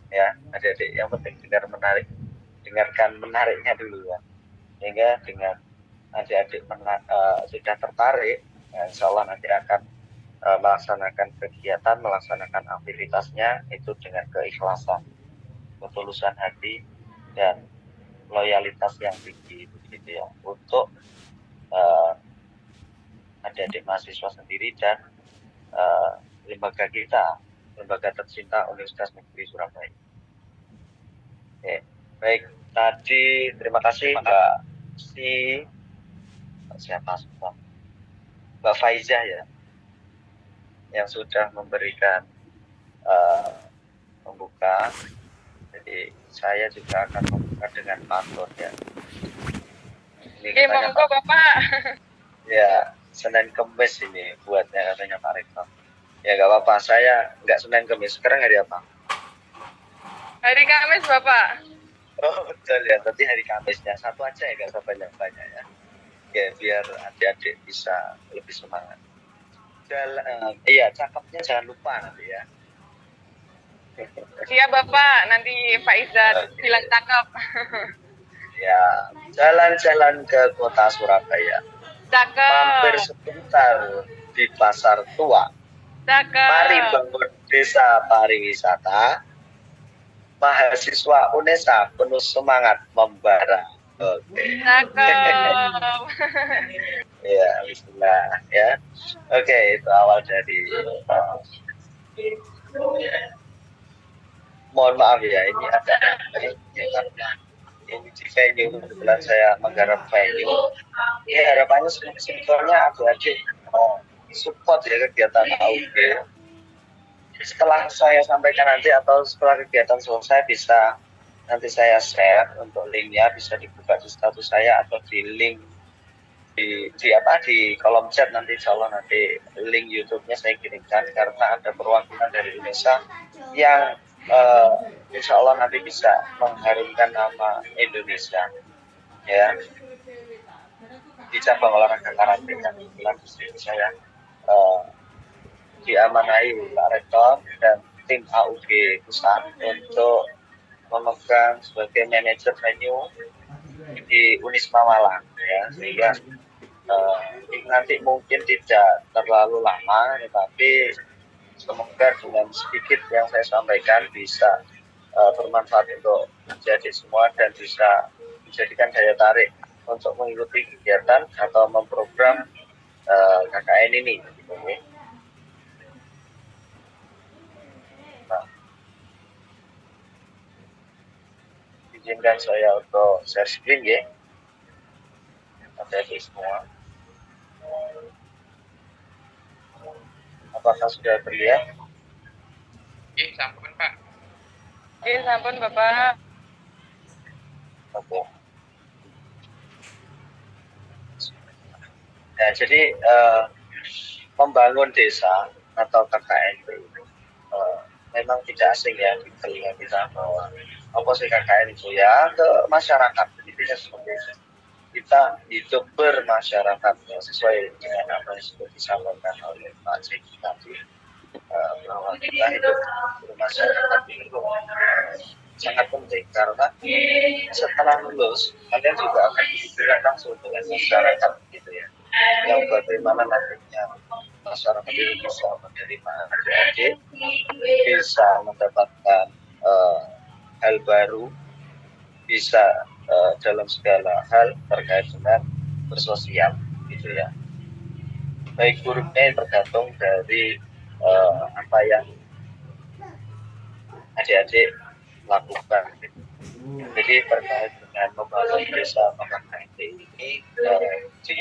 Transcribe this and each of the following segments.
ya adik-adik, yang penting dengarkan menariknya dulu ya, sehingga dengan adik-adik sudah tertarik, ya, insya Allah nanti akan melaksanakan kegiatan, melaksanakan aktivitasnya itu dengan keikhlasan, ketulusan hati, dan loyalitas yang tinggi begitu ya, untuk adik-adik mahasiswa sendiri dan lembaga kita, lembaga tercinta Universitas Negeri Surabaya. Oke, baik. Tadi terima kasih Mbak Si, siapa Mbak Faizah ya, yang sudah memberikan membuka. Jadi saya juga akan membuka dengan pantun ya. Ini katanya monggo Bapak. Ya, Senin Kemis ini buatnya katanya Pak Rektor. Ya nggak apa-apa, saya nggak Senin Kemis. Sekarang hari apa? Hari Kamis Bapak. Oh betul ya, berarti hari Kamisnya. Satu aja ya, nggak usah banyak-banyak ya. Ya biar adik-adik bisa lebih semangat. Iya, cakepnya jangan lupa nanti ya. Iya Bapak, nanti Pak Izzat bilang cakep. Ya, jalan-jalan ke kota Surabaya. Mampir Cakep. sebentar di pasar tua. Mari Cakep. bangun desa pariwisata. Mahasiswa UNESA penuh semangat membara. Oke. Cakep. Ya, bismillah ya. Oke, itu awal dari mohon maaf ya, ini ada karena ini di venue, kebetulan saya menggarap venue. Ya harapannya sebetulnya adik-adik support ya kegiatan AUG. Setelah saya sampaikan nanti atau setelah kegiatan selesai bisa nanti saya share untuk linknya, bisa dibuka di status saya atau di link di kolom chat nanti, insya Allah nanti link YouTube-nya saya kirimkan, karena ada perwakilan dari Indonesia yang insya Allah nanti bisa mengharumkan nama Indonesia ya di cabang olahraga karate yang kebetulan di sini saya diamanai Pak Rektor dan tim AUG pusat untuk memegang sebagai manajer venue di Unisma Malang ya, sehingga nanti mungkin tidak terlalu lama, tetapi semoga dengan sedikit yang saya sampaikan bisa bermanfaat untuk adik semua dan bisa menjadikan daya tarik untuk mengikuti kegiatan atau memprogram KKN ini. Gitu. Nah, izinkan saya untuk share screen ya, adik semua. Apakah sudah terlihat? Sampun Pak. Sampun Bapak. Oke. Ya, jadi membangun desa atau KKN itu memang tidak asing ya di telinga kita, bahwa apa sih KKN itu ya, ke masyarakat, intinya seperti itu. Kita hidup bermasyarakat ya, sesuai dengan apa yang sudah disampaikan oleh Pak Cik tadi, bahwa kita hidup bermasyarakat itu sangat penting, karena setelah lulus kalian juga akan dihubungkan langsung dengan masyarakat gitu ya, yang bagaimana nantinya masyarakat ini bisa menerima adik-adik, bisa mendapatkan hal baru, bisa dalam segala hal terkait dengan bersosial gitu ya. Baik buruknya tergantung dari apa yang adik-adik lakukan gitu. Jadi terkait dengan membangun desa KKN ini di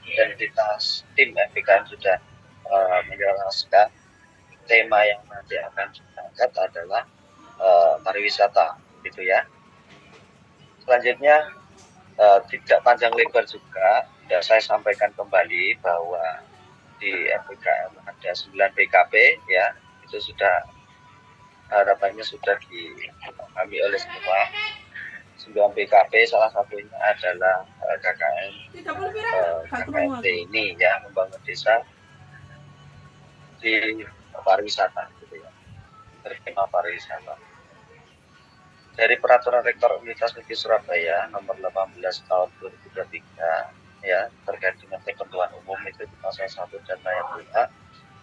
identitas tim FPKN sudah menjelaskan tema yang nanti akan diangkat adalah pariwisata gitu ya. Selanjutnya tidak panjang lebar juga, ya saya sampaikan kembali bahwa di FPKN ada 9 BKP ya, itu sudah harapannya sudah dipahami oleh semua. 9 BKP salah satunya adalah KKN KKNT ini ya, membangun desa di pariwisata gitu ya. bertema pariwisata. Dari Peraturan Rektor Universitas Negeri Surabaya Nomor 18 Tahun 2023 ya terkait dengan ketentuan umum itu di pasal 1 dan ayat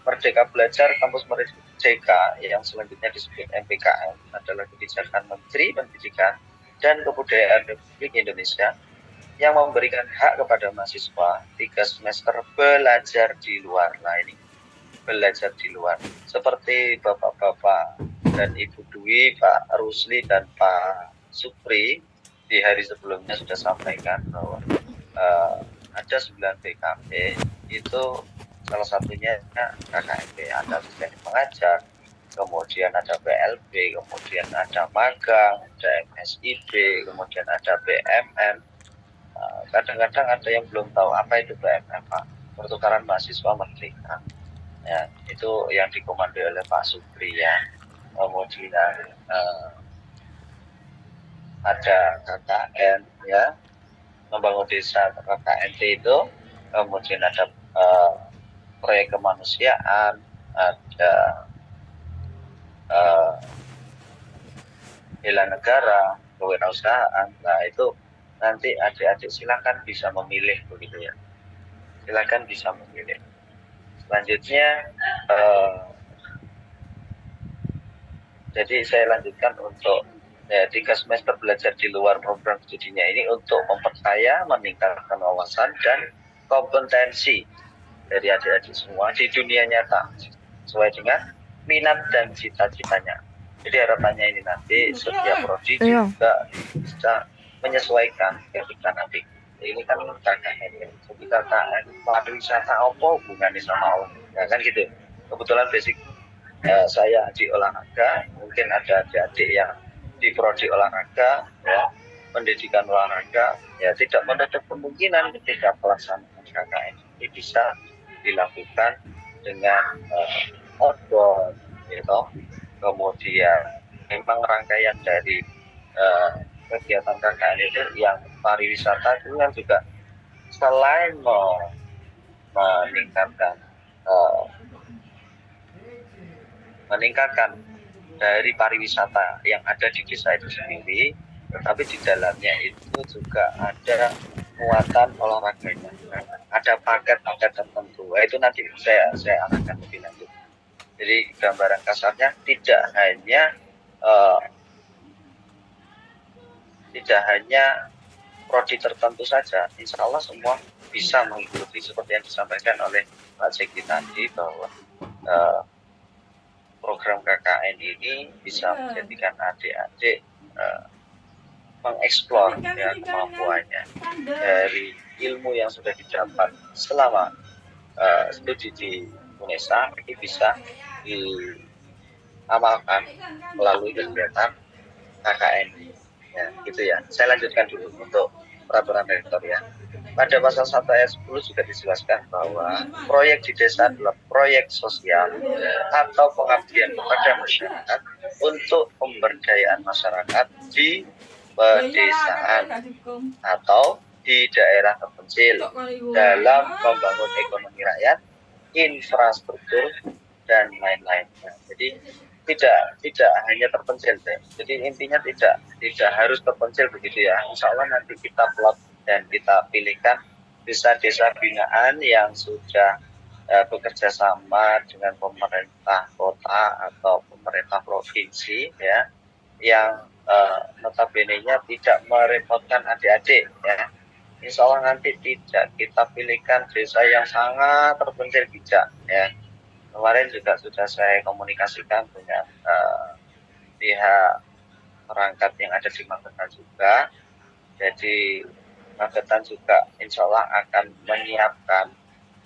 2, Merdeka Belajar Kampus Merdeka yang selanjutnya disebut MPKM adalah kebijakan Menteri Pendidikan dan Kebudayaan Republik Indonesia yang memberikan hak kepada mahasiswa 3 semester belajar di luar. Nah ini belajar di luar. Seperti Bapak-Bapak dan Ibu Dwi, Pak Rusli dan Pak Supri di hari sebelumnya sudah sampaikan bahwa ada 9 PKP itu salah satunya KKMP, ada asisten pengajar, kemudian ada PLB, kemudian ada magang, ada MSIB, kemudian ada BMM. Kadang-kadang ada yang belum tahu apa itu BMM, Pak. Pertukaran Mahasiswa Merdeka. Ya, itu yang dikomando oleh Pak Supri ya. Kemudian ada KKN ya, membangun desa KKNT itu, kemudian ada proyek kemanusiaan, ada bela negara, kewirausahaan. Nah itu nanti adik-adik silakan bisa memilih begitu ya. Silakan bisa memilih. Selanjutnya jadi saya lanjutkan untuk 3 semester belajar di luar program studinya ini untuk memperkaya, meningkatkan wawasan dan kompetensi dari adik-adik semua di dunia nyata sesuai dengan minat dan cita-citanya. Jadi harapannya ini nanti setiap prodi juga bisa menyesuaikan ketika nanti ini kan KKN ya. Jadi KKN pariwisata apa hubungannya sama Allah ya kan gitu. Kebetulan basic saya di olahraga, mungkin ada adik-adik yang di prodi olahraga, ya, pendidikan olahraga, ya tidak menutup kemungkinan ketika pelaksanaan KKN ini bisa dilakukan dengan outbound, gitu. Kemudian memang rangkaian dari kegiatan KKN itu yang pariwisata itu kan juga selain meningkatkan dari pariwisata yang ada di desa itu sendiri, tetapi di dalamnya itu juga ada muatan olahraganya, ada paket-paket tertentu. Itu nanti saya arahkan lebih lanjut. Jadi gambaran kasarnya tidak hanya prodi tertentu saja, insya Allah semua bisa mengikuti seperti yang disampaikan oleh Pak Zeki tadi bahwa program KKN ini bisa menjadikan adik-adik mengeksplor ya kemampuannya dari ilmu yang sudah didapat selama studi di UNESA ini bisa diamalkan melalui kegiatan KKN ya gitu ya. Saya lanjutkan dulu untuk peraturan rektor ya. Pada pasal 1 ayat 10 juga dijelaskan bahwa proyek di desa adalah proyek sosial atau pengabdian kepada masyarakat untuk pemberdayaan masyarakat di pedesaan atau di daerah terpencil dalam membangun ekonomi rakyat, infrastruktur, dan lain-lainnya. Jadi tidak hanya terpencil deh. Jadi intinya tidak harus terpencil begitu ya. Insya Allah nanti kita plot dan kita pilihkan desa-desa binaan yang sudah bekerja sama dengan pemerintah kota atau pemerintah provinsi ya, yang notabene-nya tidak merepotkan adik-adik ya. Insya Allah nanti tidak kita pilihkan desa yang sangat terpencil bijak ya. Kemarin juga sudah saya komunikasikan dengan pihak perangkat yang ada di Magetan juga. Jadi Magetan juga insya Allah akan menyiapkan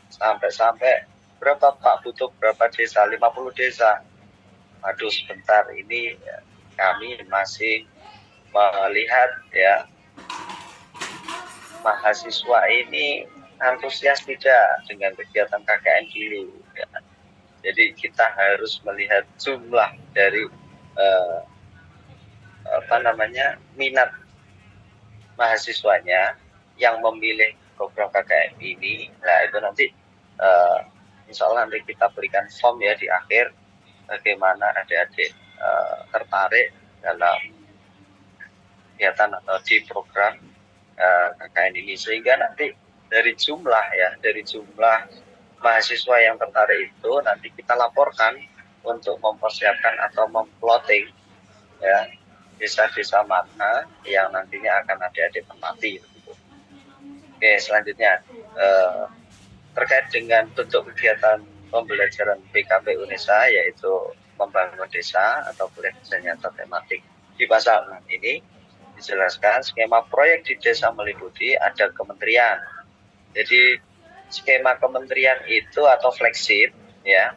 sampai berapa Pak butuh berapa desa, 50 desa. Aduh sebentar ini kami masih melihat ya mahasiswa ini antusias tidak dengan kegiatan KKN dulu ya. Jadi kita harus melihat jumlah dari minat mahasiswanya yang memilih program KKN ini. Nah itu nanti insya Allah nanti kita berikan form ya di akhir bagaimana adik-adik tertarik dalam kegiatan atau di program KKN ini, sehingga nanti dari jumlah mahasiswa yang tertarik itu nanti kita laporkan untuk mempersiapkan atau memplotting ya desa-desa mana yang nantinya akan adik-adik tempati. Oke, selanjutnya terkait dengan bentuk kegiatan pembelajaran PKP UNESA, yaitu membangun desa atau kuliah desa nyata tematik. Di pasal 6 ini dijelaskan skema proyek di desa meliputi ada kementerian. Jadi skema kementerian itu atau flagship ya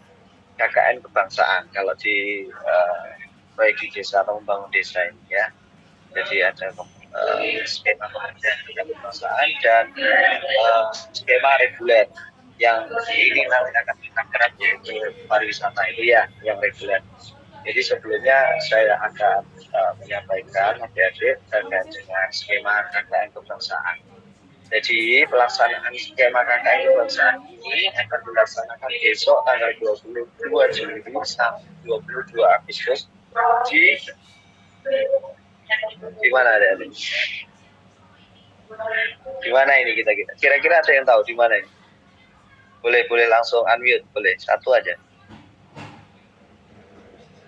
KKN kebangsaan kalau di proyek di desa atau membangun desa ini ya. Jadi ada skema kementerian kebangsaan dan skema reguler yang ini nanti akan kita kerap, yaitu pariwisata itu ya yang reguler. Jadi sebelumnya saya akan menyampaikan adik-adik terkait dengan skema KKN kebangsaan. Jadi pelaksanaan skema KKN kebangsaan ini akan dilaksanakan besok tanggal 22 Juli sampai 22 Agustus di mana ada ini? Di mana ini kita? Kira-kira ada yang tahu di mana ini? Boleh langsung unmute, boleh satu aja.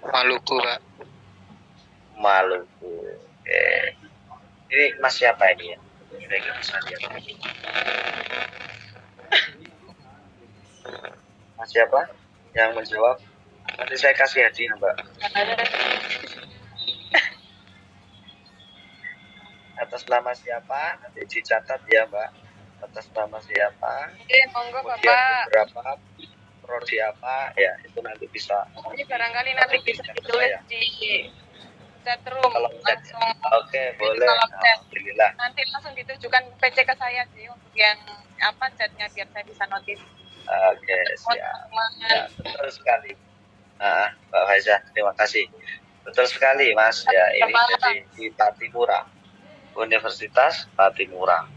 Maluku, Pak. Maluku. Oke. Ini Mas siapa ini ya? Kira-kira bisa lihat. Mas siapa yang menjawab? Nanti saya kasih hadiah, Mbak. Atas nama siapa? Nanti dicatat ya, Mbak. Atas nama siapa? Monggo Kemudian Bapak. berapa? Prodi apa? Ya, itu nanti bisa. Ini barangkali nanti bisa ditulis di chatroom Kalau chat. langsung. Oke, boleh. Kalau chat. Alhamdulillah. Nanti langsung ditujukan PC ke saya sih untuk yang chatnya biar saya bisa notis. Oke, siap. Ya, betul sekali. Mbak Faiza, terima kasih. Betul sekali, Mas. Ya, ini jadi di Patimura, Universitas Patimura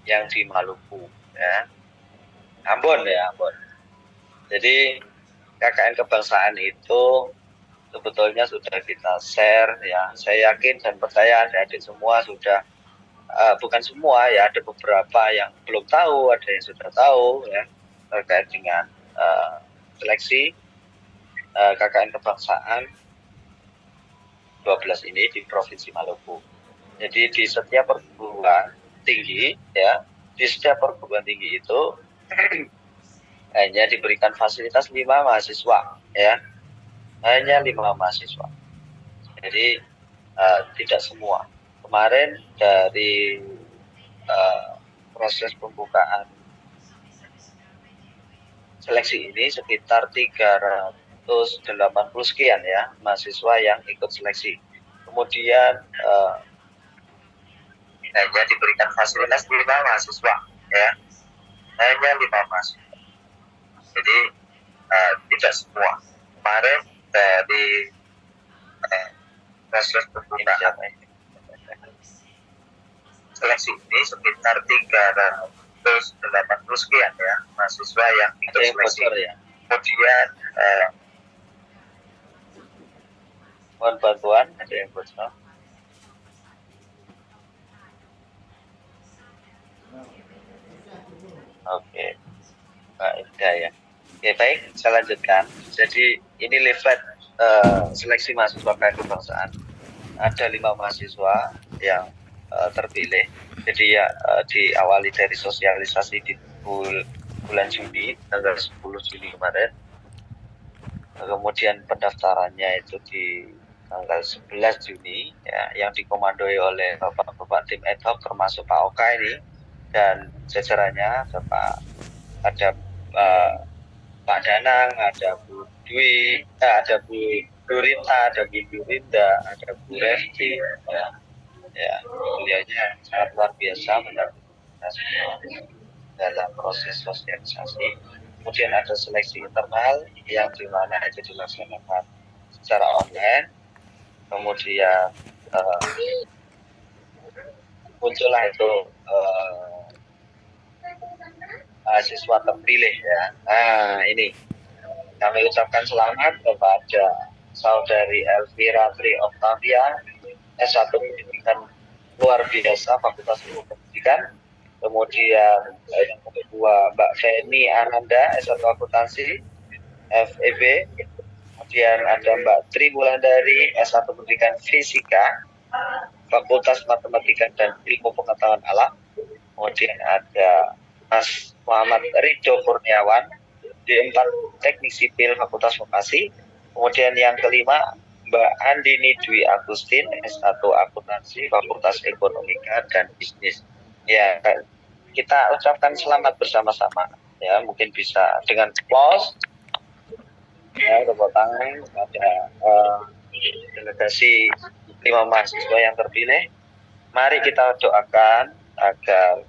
yang di Maluku, ya. Ambon. Jadi KKN kebangsaan itu sebetulnya sudah kita share, ya. Saya yakin dan percaya adik-adik semua sudah, bukan semua ya, ada beberapa yang belum tahu, ada yang sudah tahu, ya, terkait dengan seleksi KKN kebangsaan 12 ini di Provinsi Maluku. Jadi di setiap perguruan tinggi ya, di setiap perguruan tinggi itu hanya diberikan fasilitas 5 mahasiswa ya. Hanya 5 mahasiswa. Jadi tidak semua. Kemarin dari proses pembukaan seleksi ini sekitar 380 sekian ya mahasiswa yang ikut seleksi. Kemudian hanya diberikan fasilitas 5 mahasiswa ya, hanya 5 mahasiswa. Jadi tidak semua. Kemarin dari proses pembukaan seleksi ini sekitar 380 sekian ya mahasiswa yang ikut seleksi ya. Kemudian mohon bantuan, ada yang bocor. Oke, Mbak Ida ya. Oke, baik, saya lanjutkan. Jadi ini leaflet seleksi mahasiswa KKN kebangsaan. Ada 5 mahasiswa yang terpilih. Jadi ya diawali dari sosialisasi di bulan Juni, tanggal 10 Juni kemarin. Kemudian pendaftarannya itu di tanggal 11 Juni ya, yang dikomandoi oleh Bapak-bapak tim ad hoc termasuk Pak Oka ini dan jajarannya, ada Pak Danang, ada Bu Dwi, ada Bu Durinta, ada Bu Durinda, ada Bu Refti ya, beliaunya sangat luar biasa dalam proses sosialisasi. Kemudian ada seleksi internal yang dimana itu dilaksanakan secara online. Kemudian muncullah itu mahasiswa terpilih ya. Nah, ini kami ucapkan selamat kepada Saudari Elvira Tri Octavia, S1 Pendidikan Luar Biasa Fakultas Ilmu Pendidikan. Kemudian yang kedua Mbak Feni Ananda, S1 Akuntansi FEB. Kemudian ada Mbak Tri Wulandari, S1 Pendidikan Fisika Fakultas Matematika dan Ilmu Pengetahuan Alam. Kemudian ada Mas Muhammad Ridho Kurniawan, D4 Teknik Sipil Fakultas Vokasi. Kemudian yang kelima Mbak Andini Dwi Agustin, S1 Akuntansi Fakultas Ekonomika dan Bisnis. Ya, kita ucapkan selamat bersama-sama. Ya, mungkin bisa dengan applause. Ya, tepuk tangan kepada delegasi 5 mahasiswa yang terpilih. Mari kita doakan agar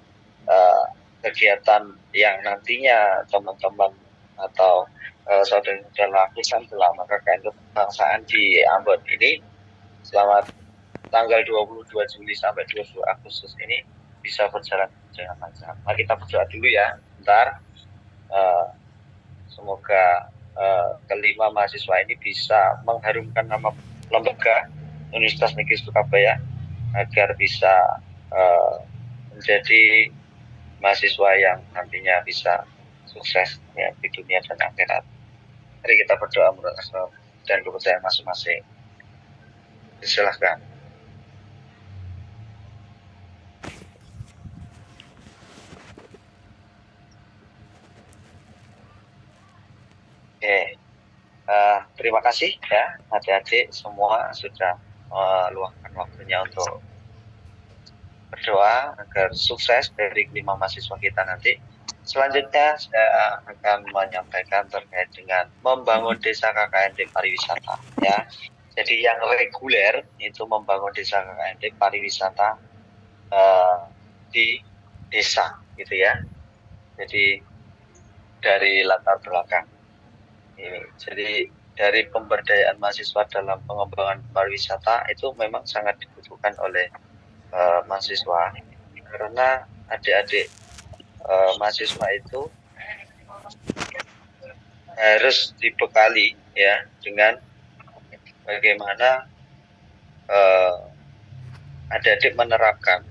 kegiatan yang nantinya teman-teman atau saudara-saudara lakukan selama KKN kebangsaan di Ambon ini selama tanggal 22 Juli sampai 22 Agustus ini bisa berjalan dengan lancar. Mari kita berdoa dulu ya, bentar. Semoga kelima mahasiswa ini bisa mengharumkan nama lembaga Universitas Negeri Surabaya agar bisa menjadi mahasiswa yang nantinya bisa sukses ya di dunia dan akhirat. Mari kita berdoa menurut asal dan kepercayaan masing-masing. Silahkan. Oke, terima kasih ya adik-adik semua sudah meluangkan waktunya untuk berdoa agar sukses dari 5 mahasiswa kita nanti. Selanjutnya saya akan menyampaikan terkait dengan membangun desa KKN pariwisata ya. Jadi yang reguler itu membangun desa KKN pariwisata di desa gitu ya. Jadi dari latar belakang ini. Jadi dari pemberdayaan mahasiswa dalam pengembangan pariwisata itu memang sangat dibutuhkan oleh mahasiswa karena adik-adik mahasiswa itu harus dibekali ya dengan bagaimana adik-adik menerapkan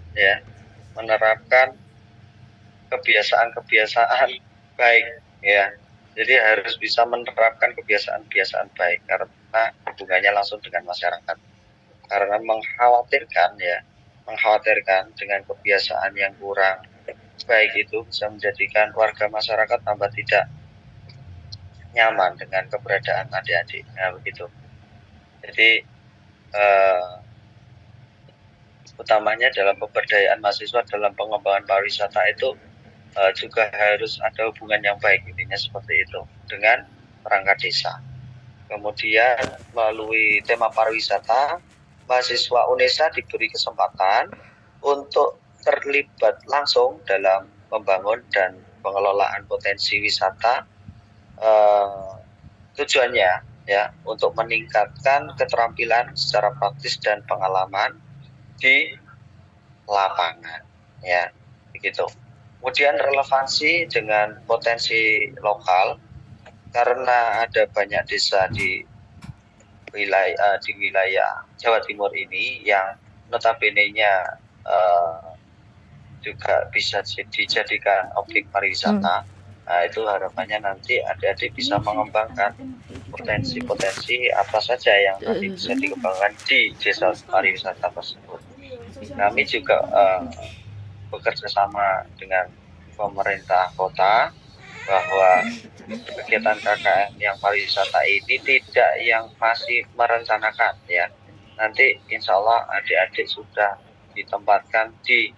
kebiasaan-kebiasaan baik ya. Jadi harus bisa menerapkan kebiasaan-kebiasaan baik karena hubungannya langsung dengan masyarakat. Karena mengkhawatirkan dengan kebiasaan yang kurang baik itu bisa menjadikan warga masyarakat tambah tidak nyaman dengan keberadaan adik-adik. Nah, begitu. Jadi utamanya dalam pemberdayaan mahasiswa dalam pengembangan pariwisata itu juga harus ada hubungan yang baik, intinya seperti itu dengan perangkat desa. Kemudian melalui tema pariwisata, mahasiswa UNESA diberi kesempatan untuk terlibat langsung dalam membangun dan pengelolaan potensi wisata. Tujuannya ya untuk meningkatkan keterampilan secara praktis dan pengalaman di lapangan ya begitu. Kemudian relevansi dengan potensi lokal karena ada banyak desa di wilayah Jawa Timur ini yang notabene-nya juga bisa dijadikan objek pariwisata. Nah, itu harapannya nanti adik-adik bisa mengembangkan potensi-potensi apa saja yang nanti bisa dikembangkan di desa pariwisata tersebut. Kami juga bekerja sama dengan pemerintah kota bahwa kegiatan KKN yang pariwisata ini tidak yang masih merencanakan ya. Nanti insya Allah adik-adik sudah ditempatkan di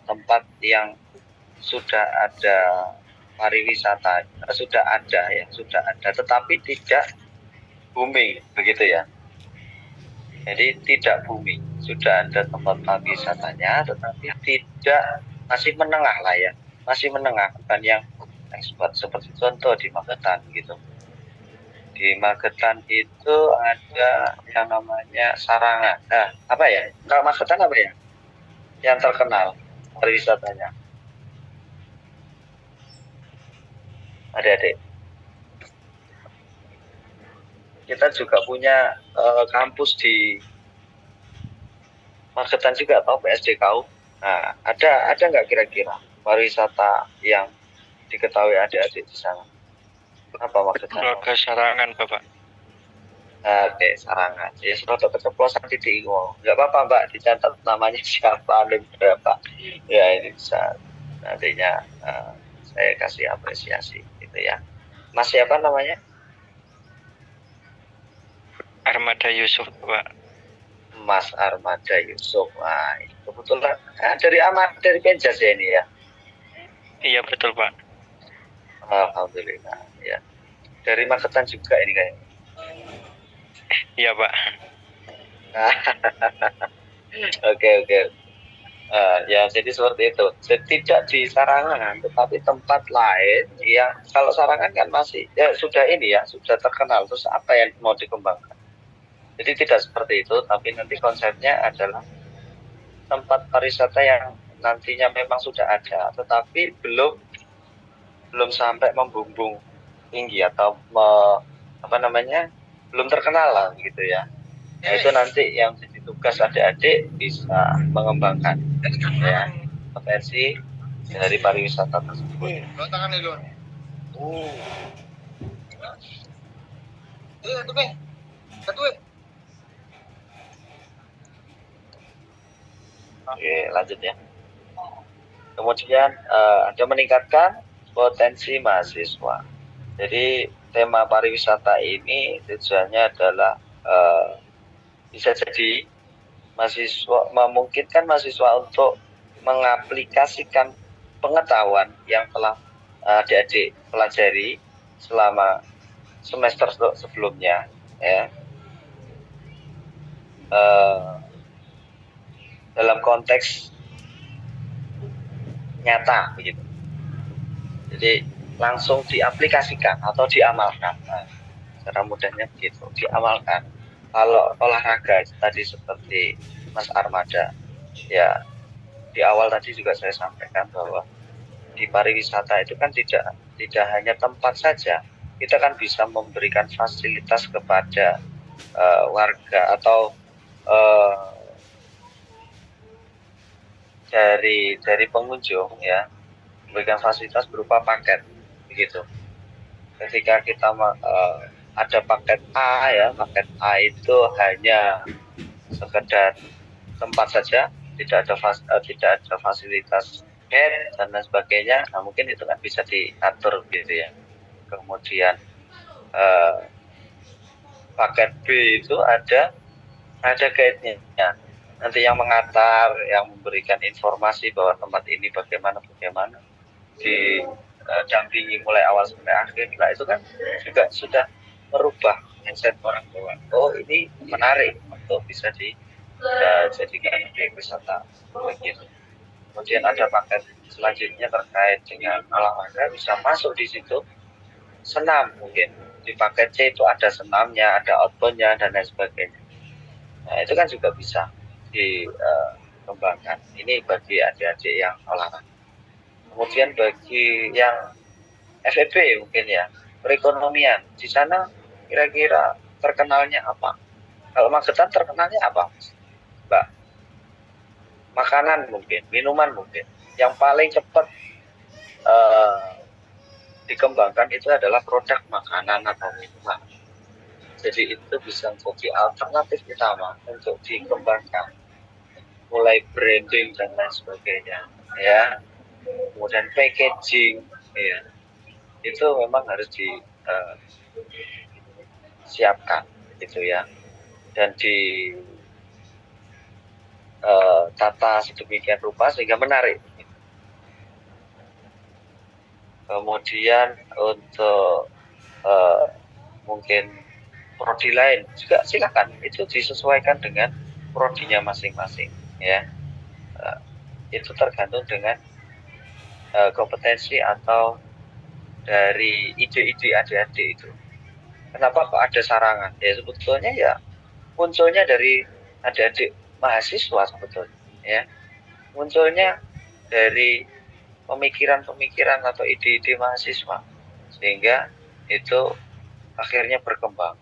tempat yang sudah ada pariwisata, sudah ada, tetapi tidak booming begitu ya. Jadi tidak booming, sudah ada tempat pariwisatanya, tetapi tidak masih menengah lah ya, masih menengah, bukan yang ekspor. Seperti contoh di Magetan gitu. Di Magetan itu ada yang namanya Sarangan. Nah, apa ya? Kalau Magetan apa ya? Yang terkenal pariwisatanya. Adik-adik. kita juga punya kampus di Magetan juga atau PSDKU. Nah, ada nggak kira-kira pariwisata yang diketahui adik-adik di sana? Apa maksudnya? Keluarga Sarangan, Bapak. Oke, Sarangan. Ya, sudah keceplosan titik ngomong. Nggak apa-apa, Mbak. Dicatat namanya siapa, dan berapa. Ya, ini bisa nantinya saya kasih apresiasi, gitu ya. Mas siapa namanya? Armada Yusuf, Bapak. Mas Armada Yusuf. Nah, kebetulan dari Penjas ya ini ya. Iya, betul, Pak. Alhamdulillah ya. Dari Magetan juga ini kayaknya. Iya, Pak. Oke. Ya jadi seperti itu. Jadi tidak di Sarangan, tetapi tempat lain yang kalau Sarangan kan masih ya sudah ini ya sudah terkenal. Terus apa yang mau dikembangkan? Jadi tidak seperti itu, tapi nanti konsepnya adalah tempat pariwisata yang nantinya memang sudah ada, tetapi belum sampai membumbung tinggi atau belum terkenal lah gitu ya. Nah, itu nanti yang jadi tugas adik-adik bisa mengembangkan ya potensi dari pariwisata tersebut. Oke, lanjut ya. Kemudian ada meningkatkan potensi mahasiswa. Jadi tema pariwisata ini tujuannya adalah bisa jadi memungkinkan mahasiswa untuk mengaplikasikan pengetahuan yang telah adik-adik pelajari selama semester sebelumnya ya dalam konteks nyata begitu. Jadi langsung diaplikasikan atau diamalkan. Nah, secara mudahnya begitu, diamalkan. Kalau olahraga tadi seperti Mas Armada, ya di awal tadi juga saya sampaikan bahwa di pariwisata itu kan tidak hanya tempat saja, kita kan bisa memberikan fasilitas kepada warga atau dari pengunjung ya, memberikan fasilitas berupa paket begitu. Ketika kita ada paket A ya, paket A itu hanya sekedar tempat saja, tidak ada fasilitas bed dan lain sebagainya. Nah, mungkin itu kan bisa diatur gitu ya. Kemudian paket B itu ada guide-nya. Nanti yang mengantar, yang memberikan informasi bahwa tempat ini bagaimana didampingi mulai awal sampai akhir. Nah, itu kan juga sudah merubah mindset orang bahwa ini menarik untuk bisa dijadikan objek wisata begitu. Kemudian ada paket selanjutnya terkait dengan olahraga, bisa masuk di situ. Senam mungkin di paket C itu ada senamnya, ada outboundnya dan lain sebagainya. Nah, itu kan juga bisa dikembangkan. Ini bagi adik-adik yang olahraga. Kemudian bagi yang FEB mungkin ya, perekonomian. Di sana kira-kira terkenalnya apa? Kalau Magetan terkenalnya apa, Mbak? Makanan mungkin, minuman mungkin. Yang paling cepat dikembangkan itu adalah produk makanan atau minuman. Jadi itu bisa menjadi alternatif utama untuk dikembangkan. Mulai branding dan lain sebagainya, ya. Kemudian packaging, ya. Itu memang harus disiapkan, gitu ya. Dan tata sedemikian rupa sehingga menarik. Kemudian untuk mungkin prodi lain juga silakan, itu disesuaikan dengan prodinya masing-masing ya. Itu tergantung dengan kompetensi atau dari ide-ide adik-adik itu. Kenapa kok ada Sarangan? Ya sebetulnya ya munculnya dari adik-adik mahasiswa sebetulnya ya. Munculnya dari pemikiran-pemikiran atau ide-ide mahasiswa, sehingga itu akhirnya berkembang.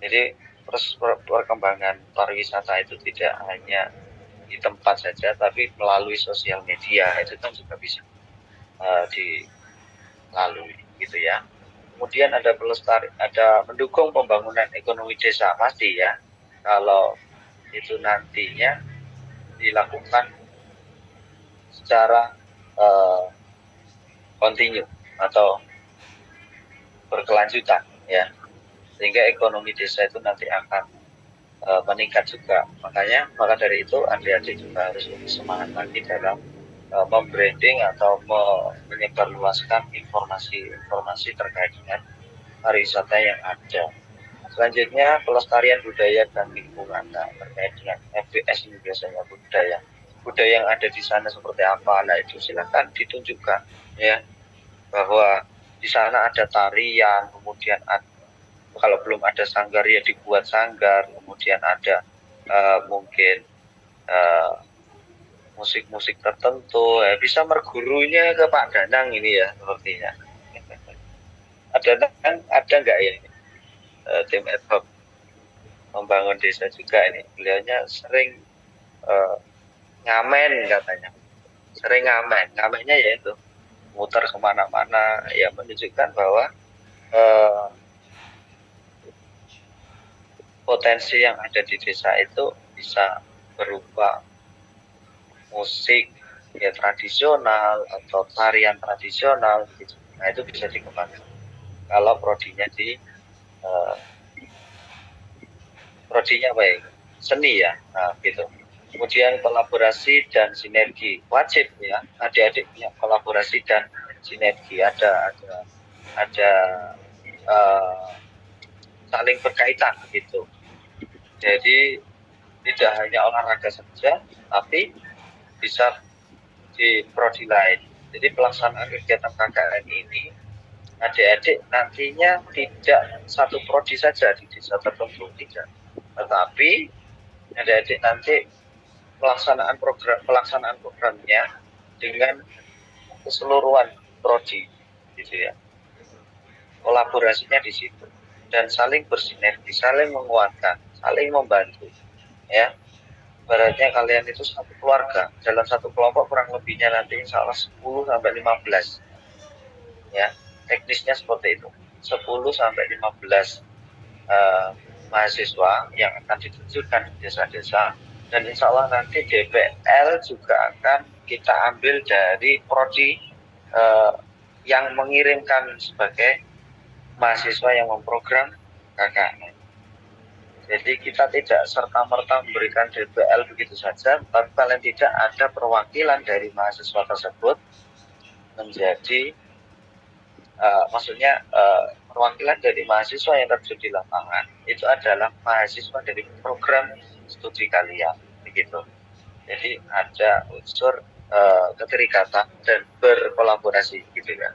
Jadi proses perkembangan pariwisata itu tidak hanya di tempat saja, tapi melalui sosial media itu kan juga bisa dilalui gitu ya. Kemudian ada mendukung pembangunan ekonomi desa pasti ya. Kalau itu nantinya dilakukan secara kontinu atau berkelanjutan ya, sehingga ekonomi desa itu nanti akan meningkat juga. Maka dari itu adik-adik juga harus lebih semangat lagi dalam membranding atau menyebarluaskan informasi terkait dengan pariwisata yang ada. Selanjutnya pelestarian budaya dan lingkungan. Nah, terkait dengan FBS ini biasanya budaya yang ada di sana seperti apa. Nah, itu silakan ditunjukkan ya, bahwa di sana ada tarian, kemudian kalau belum ada sanggar ya dibuat sanggar, kemudian ada mungkin musik-musik tertentu ya, bisa mergurunya ke Pak Danang ini ya sepertinya. Ada nggak ya ini tim ad hoc membangun desa juga ini, beliaunya sering ngamen katanya, sering ngamennya yaitu muter kemana-mana ya, menunjukkan bahwa potensi yang ada di desa itu bisa berupa musik ya tradisional atau tarian tradisional gitu. Nah itu bisa dikembangkan kalau prodinya baik seni ya, nah gitu. Kemudian kolaborasi dan sinergi wajib ya, adik-adik punya kolaborasi dan sinergi, ada saling berkaitan gitu. Jadi tidak hanya olahraga saja, tapi bisa di prodi lain. Jadi pelaksanaan kegiatan KKN ini adik-adik nantinya tidak satu prodi saja di desa tertentu, tidak, tetapi adik-adik nanti pelaksanaan programnya dengan keseluruhan prodi gitu ya. Kolaborasinya di situ dan saling bersinergi, saling menguatkan, saling membantu ya. Ibaratnya kalian itu satu keluarga, dalam satu kelompok kurang lebihnya nanti insya Allah 10 sampai 15 ya, teknisnya seperti itu, 10 sampai 15 mahasiswa yang akan diterjunkan di desa-desa, dan insya Allah nanti DPL juga akan kita ambil dari prodi yang mengirimkan sebagai mahasiswa yang memprogram KKN. Jadi kita tidak serta-merta memberikan DPL begitu saja, tapi paling tidak ada perwakilan dari mahasiswa tersebut menjadi maksudnya perwakilan dari mahasiswa yang terjun di lapangan itu adalah mahasiswa dari program studi kalian begitu. Jadi ada unsur keterikatan dan berkolaborasi gitu ya.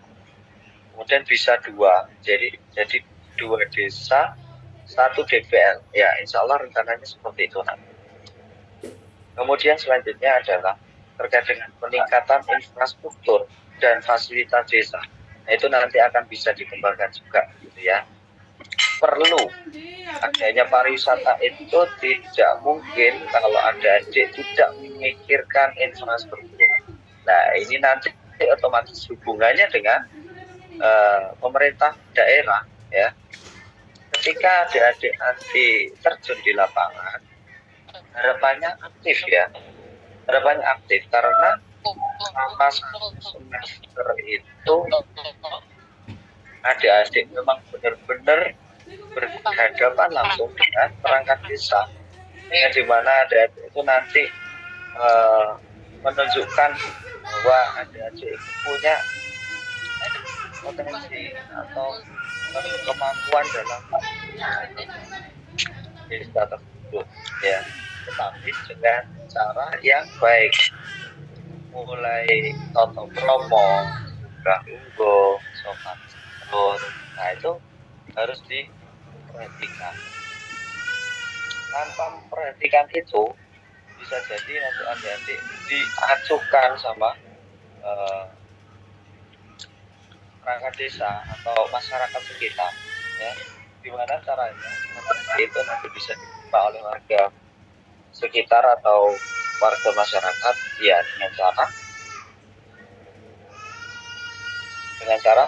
Kemudian bisa jadi 2 desa 1 DPL ya, insya Allah rencananya seperti itu nanti. Kemudian selanjutnya adalah terkait dengan peningkatan infrastruktur dan fasilitas desa. Nah, itu nanti akan bisa dikembangkan juga gitu ya. Perlu adanya pariwisata itu tidak mungkin kalau adik-adik tidak memikirkan infrastruktur. Nah ini nanti otomatis hubungannya dengan pemerintah daerah ya. Ketika adik-adik nanti terjun di lapangan, harapannya aktif ya, harapannya aktif karena selama 1 semester itu adik-adik memang benar-benar berhadapan langsung dengan perangkat desa, yang dimana adik-adik itu nanti menunjukkan bahwa adik-adik punya potensi atau kemampuan dalam desa tersebut ya, tetapi dengan cara yang baik, mulai toto promo, unggul, sopan santun. Nah itu harus diperhatikan. Tanpa memperhatikan itu bisa jadi nanti adik-adik diacuhkan sama perangkat desa atau masyarakat sekitar ya. Gimana caranya itu nanti bisa diterima oleh warga sekitar atau warga masyarakat ya dengan cara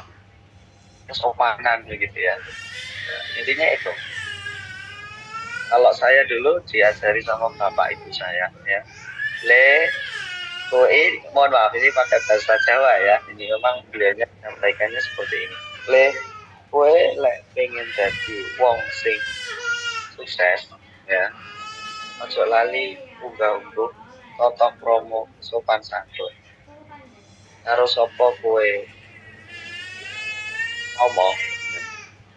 kesopanan begitu ya. Intinya itu. Kalau saya dulu diajari sama bapak ibu saya ya, le koe, mohon maaf ini pakai bahasa Jawa ya, ini memang beliaunya menyampaikannya seperti ini. Le koe le pengen jadi wong sing sukses ya, ojo lali unggah-ungguh toto promo sopan santun. Karo sapa kowe ngomong,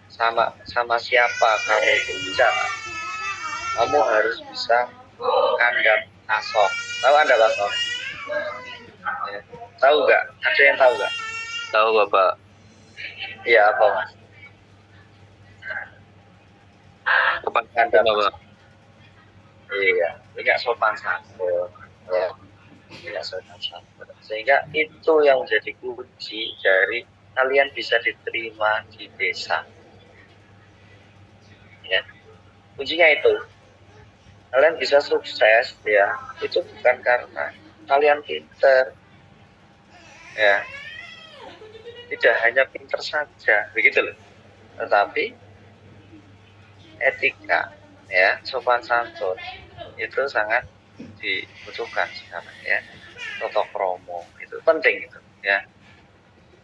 sama siapa kamu berbicara, kamu harus bisa andap asok. Tahu andap asok? Ya. Tahu nggak? Ada yang tahu nggak? Tahu Bapak. Iya apa mas? Sopan Andap santun Bapak. asok. Iya, tidak sopan santun. Ya, tidak sopan santun. Sehingga itu yang menjadi kunci dari kalian bisa diterima di desa. Ya, kuncinya itu. Kalian bisa sukses ya, itu bukan karena kalian pinter, ya, tidak hanya pinter saja, begitu loh, tetapi etika, ya, sopan santun itu sangat dibutuhkan sekarang ya. Toto kromo itu penting itu ya,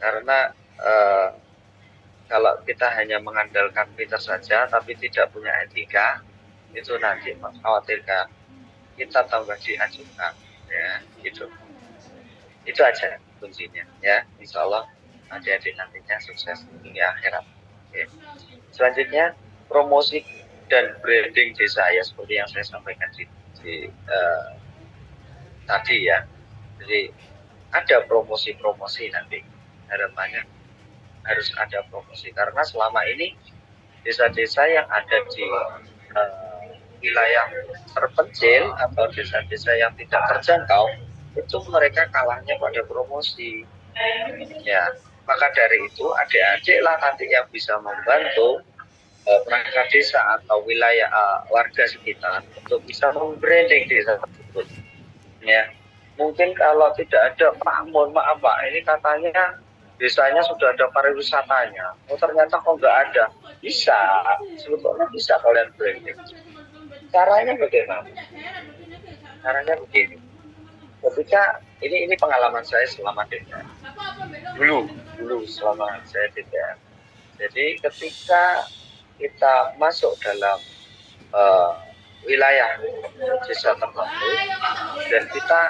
karena kalau kita hanya mengandalkan pinter saja tapi tidak punya etika, itu nanti khawatirkan kita tambah dihancurkan ya, gitu. Itu aja kuncinya ya, insya Allah adik-adik nantinya sukses dunia akhirat. Oke. Selanjutnya promosi dan branding desa ya, seperti yang saya sampaikan tadi ya. Jadi ada promosi-promosi nanti, harapannya harus ada promosi karena selama ini desa-desa yang ada di wilayah terpencil atau desa-desa yang tidak terjangkau itu mereka kalahnya pada promosi ya. Maka dari itu adik-adik lah nanti yang bisa membantu perangkat desa atau wilayah warga sekitar untuk bisa membranding desa tersebut ya. Mungkin kalau tidak ada Pak, mohon maaf Pak, ini katanya desanya sudah ada pariwisatanya, oh ternyata kok nggak ada. Bisa, sebetulnya bisa kalian branding. Caranya bagaimana? Caranya begini. Ketika ini pengalaman saya selama DPR. Dulu selama saya DPR. Jadi ketika kita masuk dalam wilayah desa tertentu dan kita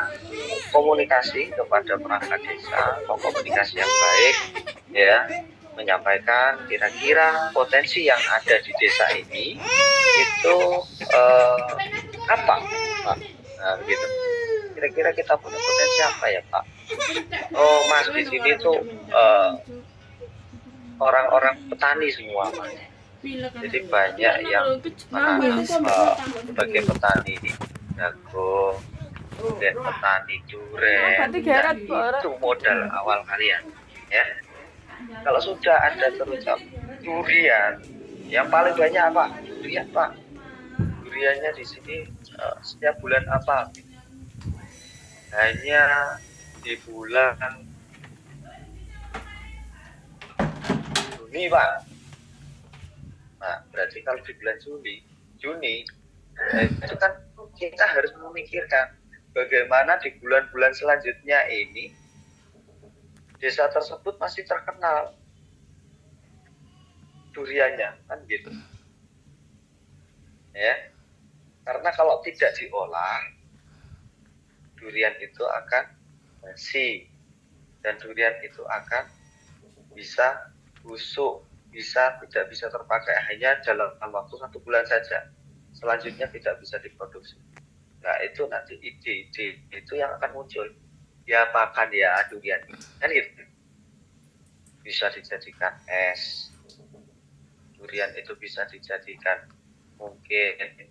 komunikasi kepada perangkat desa, komunikasi yang baik ya, menyampaikan kira-kira potensi yang ada di desa ini itu apa Pak? Nah, begitu. Kira-kira kita punya potensi apa ya Pak? Oh Mas, di sini tuh orang-orang petani semua Mas. Jadi banyak yang menanam sebagai petani jagung, dan petani durian. Nah, itu modal awal kalian ya. Kalau sudah ada terucap durian, yang paling banyak apa? Durian Pak. Duriannya di sini setiap bulan apa? Hanya di bulan Juni Pak. Nah, berarti kalau di bulan Juni, itu kan kita harus memikirkan bagaimana di bulan-bulan selanjutnya ini desa tersebut masih terkenal duriannya, kan gitu. Ya, karena kalau tidak diolah, durian itu akan basi dan durian itu akan bisa busuk, tidak bisa terpakai hanya dalam waktu 1 bulan saja. Selanjutnya tidak bisa diproduksi. Nah itu nanti ide-ide itu yang akan muncul. Diapakan ya durian kan gitu. Bisa dijadikan es. Durian itu bisa dijadikan mungkin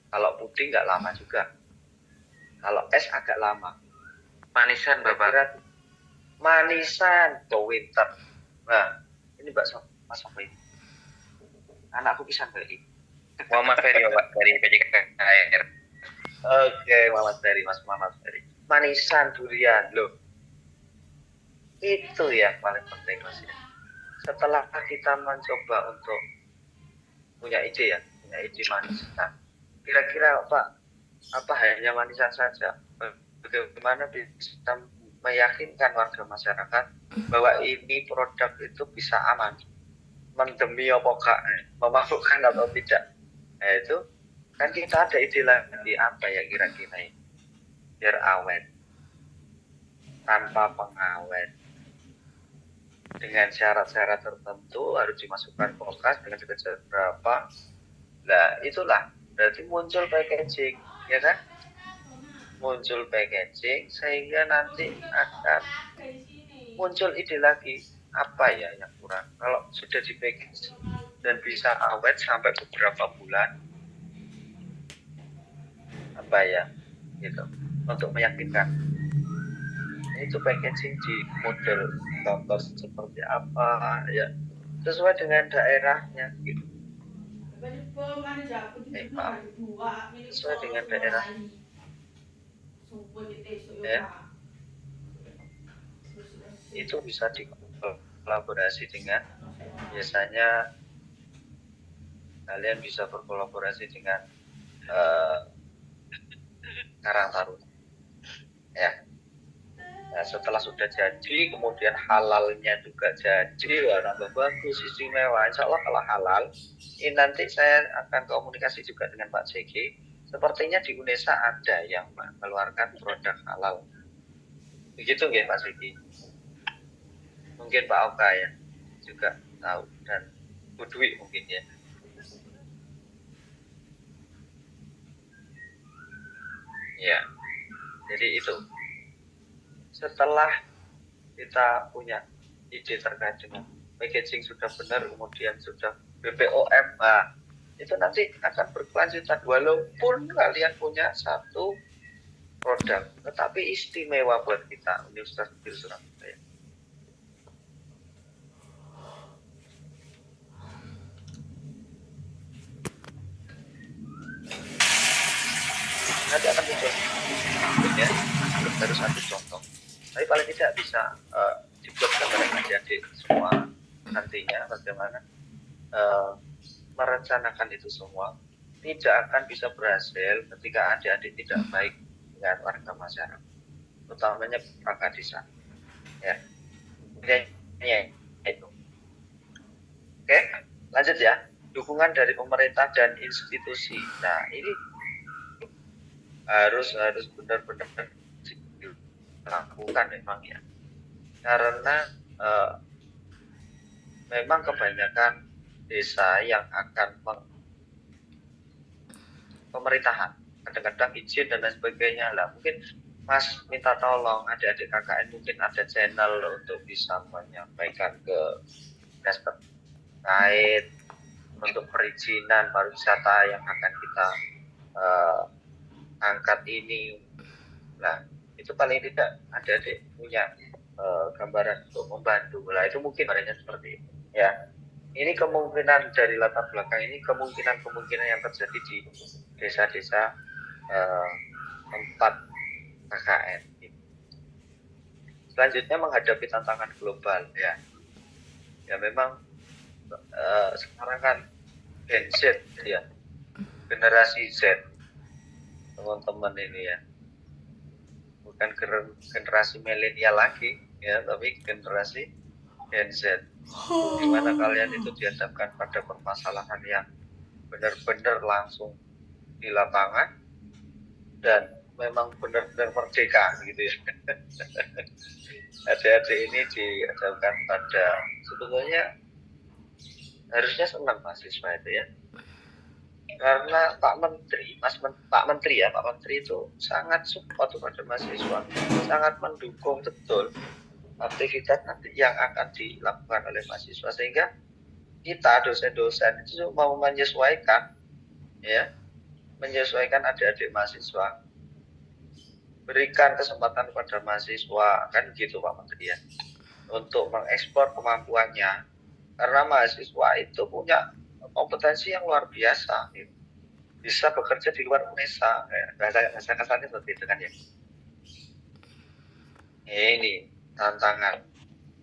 kalau puding nggak lama juga. Kalau es agak lama. Manisan Bapak. Manisan ke winter. Nah ini Mbak Mas apa ini? Anakku pisan balik. Muhammad Ferry Pak dari PJKR. Oke, Muhammad Ferry, Mas Muhammad Ferry. Manisan durian loh. Itu yang paling penting Mas ya. Setelah kita mencoba untuk punya ide manisan. Kira-kira apa hanya manisan saja? Bagaimana bisa meyakinkan warga masyarakat bahwa ini produk itu bisa aman, mendemi apa enggak, memabukkan atau tidak. Nah itu kan kita ada ide lagi apa ya kira-kira ini biar awet tanpa pengawet dengan syarat-syarat tertentu harus dimasukkan kulkas dengan suhu berapa. Nah itulah berarti muncul packaging, ya kan? Muncul packaging sehingga nanti akan muncul ide lagi apa ya yang kurang. Kalau sudah di package dan bisa awet sampai beberapa bulan, apa ya gitu untuk meyakinkan itu packaging di model contoh seperti apa ya sesuai dengan daerahnya gitu. Maaf, sesuai dengan daerah ya. Itu bisa dikolaborasi dengan biasanya kalian bisa berkolaborasi dengan Karang Taruna ya. Nah, setelah sudah jadi kemudian halalnya juga jadi, wah nambah bagus istimewa. Insya Allah kalau halal ini nanti saya akan komunikasi juga dengan Pak JG. Sepertinya di UNESA ada yang mengeluarkan produk halal. Begitu nggih Pak JG? Mungkin Pak Oka ya juga tahu dan Bu Dwi mungkin ya. Ya, jadi itu. Setelah kita punya ide terkait dengan packaging sudah benar, kemudian sudah BPOM, nah, itu nanti akan berkelanjutan. Walaupun kalian punya satu produk, tetapi istimewa buat kita Universitas Negeri Surabaya. Nanti akan muncul, ya, baru satu contoh. Tapi paling tidak bisa dibuatkan oleh adik-adik semua nantinya bagaimana merencanakan itu semua. Tidak akan bisa berhasil ketika adik-adik tidak baik dengan warga masyarakat, utamanya perangkat desa. Ya, ini itu. Oke, lanjut ya. Dukungan dari pemerintah dan institusi. Nah, ini harus benar-benar lakukan memang ya, karena memang kebanyakan desa yang akan pemerintahan kadang-kadang izin dan lain sebagainya lah. Mungkin Mas minta tolong adik-adik KKN mungkin ada channel untuk bisa menyampaikan ke dinas terkait untuk perizinan pariwisata yang akan kita angkat ini. Nah itu paling tidak adik-adik punya gambaran untuk membantu. Nah itu mungkin barangnya seperti itu ya. Ini kemungkinan dari latar belakang ini kemungkinan yang terjadi di desa-desa tempat KKN. Selanjutnya menghadapi tantangan global ya. Ya memang sekarang kan Gen Z ya, generasi Z teman-teman ini ya, bukan generasi milenial lagi ya, tapi generasi Gen Z, di mana kalian itu dihadapkan pada permasalahan yang benar-benar langsung di lapangan dan memang benar-benar merdeka gitu ya. Adik-adik ini dihadapkan pada sebetulnya harusnya senang mahasiswa itu ya, karena Pak Menteri itu sangat support kepada mahasiswa, sangat mendukung betul aktivitas nanti yang akan dilakukan oleh mahasiswa, sehingga kita dosen-dosen itu mau menyesuaikan adik-adik mahasiswa, berikan kesempatan kepada mahasiswa kan gitu Pak Menteri ya, untuk mengekspor kemampuannya, karena mahasiswa itu punya kompetensi yang luar biasa gitu. Bisa bekerja di luar UNESA, bahasa kasarnya seperti itu kan ya. Ini tantangan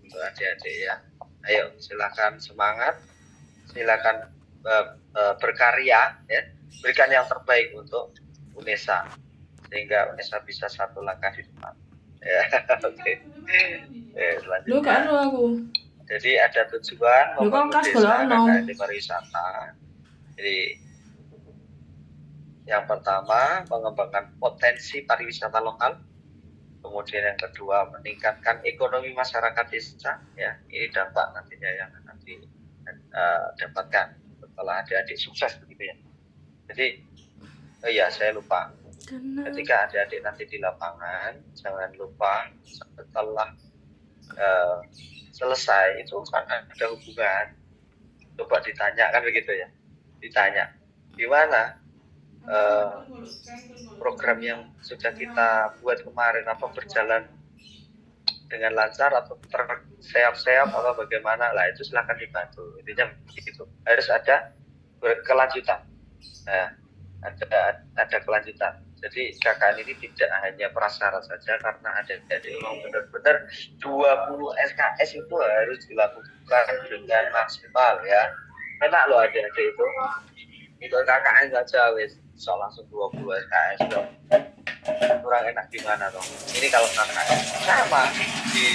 untuk adik-adik ya. Ayo silakan semangat, silakan berkarya ya, berikan yang terbaik untuk UNESA sehingga UNESA bisa satu langkah di depan ya. Oke. Lu kan Selanjutnya, aku. jadi ada tujuan Lu kan membangun kas desa golongan. KKN di pariwisata. Jadi yang pertama mengembangkan potensi pariwisata lokal, kemudian yang kedua meningkatkan ekonomi masyarakat desa ya. Ini dampak nantinya yang akan didapatkan setelah adik-adik sukses begitu ya. Jadi saya lupa, ketika adik-adik nanti di lapangan jangan lupa setelah selesai itu kan ada hubungan, coba ditanya kan begitu ya, ditanya gimana program yang sudah kita buat kemarin, apa berjalan dengan lancar atau terseok-seok atau bagaimana lah, itu silahkan dibantu. Intinya begitu, harus ada kelanjutan. Nah, ada kelanjutan. Jadi KKN ini tidak hanya prasyarat saja, karena ada benar-benar 20 SKS itu harus dilakukan dengan maksimal ya. Enak loh adik-adik itu. Untuk KKN saja wis so langsung 20 SKS dong. Kurang enak gimana dong? Ini kalau KKN sama di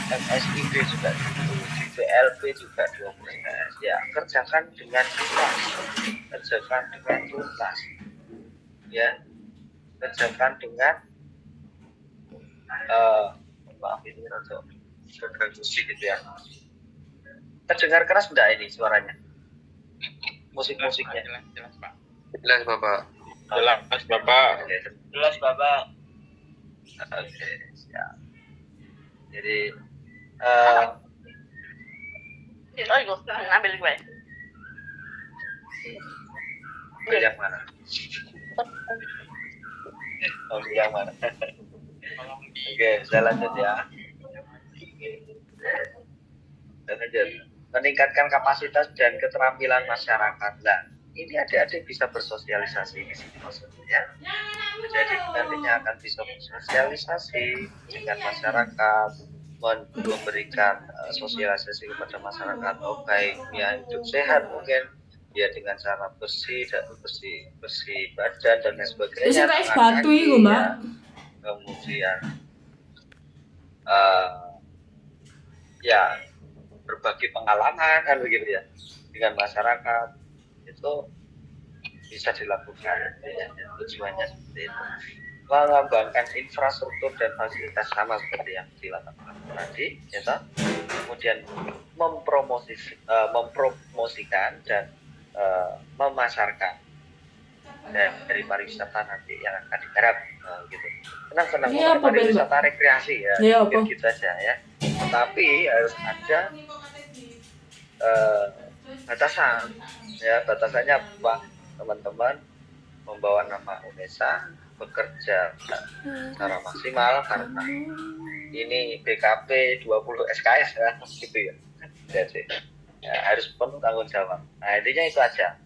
MSIB juga di BLP juga 20 SKS ya. Kerjakan dengan ikhlas, kerjakan dengan tuntas ya, kerjakan dengan maaf ini rada musik gitu ya. Terdengar keras enggak ini suaranya? Musik-musiknya Jelas Pak. Jelas Bapak. jelas Bapak. Jelas Bapak. Oke, siap. Jadi ambil gue. yang mana? Yang mana? Oke, saya lanjut ya. Dan lanjut. Meningkatkan kapasitas dan keterampilan masyarakat. Nah, ini adik-adik bisa bersosialisasi di sini maksudnya. Jadi nantinya akan bisa bersosialisasi dengan masyarakat, memberikan sosialisasi kepada masyarakat. Oh baik, ya hidup sehat mungkin ya dengan cara bersih badan dan lain sebagainya. Wis kayak batu iku, Mbak. Ya. Kemudian ya berbagi pengalaman kan begitu ya dengan masyarakat, itu bisa dilakukan ya, tujuannya seperti itu, mengembangkan infrastruktur dan fasilitas sama seperti yang dilakukan tadi ya, kemudian mempromosikan dan memasarkan dari pariwisata nanti yang akan digarap gitu. Senang Iya, apa, pariwisata rekreasi ya, iya, mungkin gitu saja ya. Tapi harus ada batasan ya. Batasannya apa? Teman-teman membawa nama UNESA, bekerja secara maksimal karena ini BKP 20 SKS ya gitu ya. Jadi harus penuh tanggung jawab. Nah intinya itu aja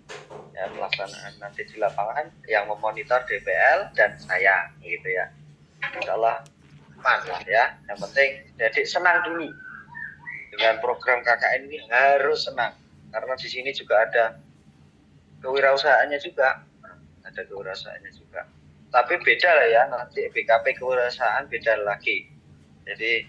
ya, pelaksanaan nanti di lapangan yang memonitor DPL dan saya gitu ya. Insyaallah aman ya. Yang penting jadi senang dulu dengan program KKN ini, harus senang karena di sini juga ada kewirausahaannya juga, tapi beda lah ya, nanti BKP kewirausahaan beda lagi. Jadi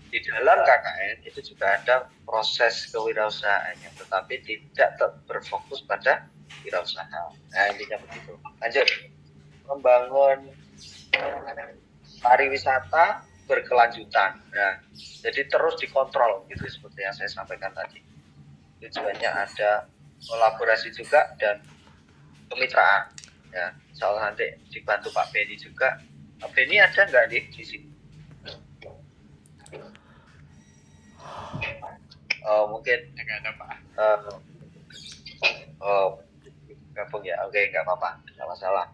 di dalam KKN itu juga ada proses kewirausahaannya, tetapi tidak berfokus pada wirausaha. Nah intinya begitu. Lanjut, membangun pariwisata berkelanjutan. Nah, jadi terus dikontrol gitu seperti yang saya sampaikan tadi. Tujuannya ada kolaborasi juga dan kemitraan. Ya, soal nanti dibantu Pak Beni juga. Pak Beni ada nggak di sini? Mungkin nggak ada Pak. Gabung ya. Oke, nggak apa-apa, nggak masalah.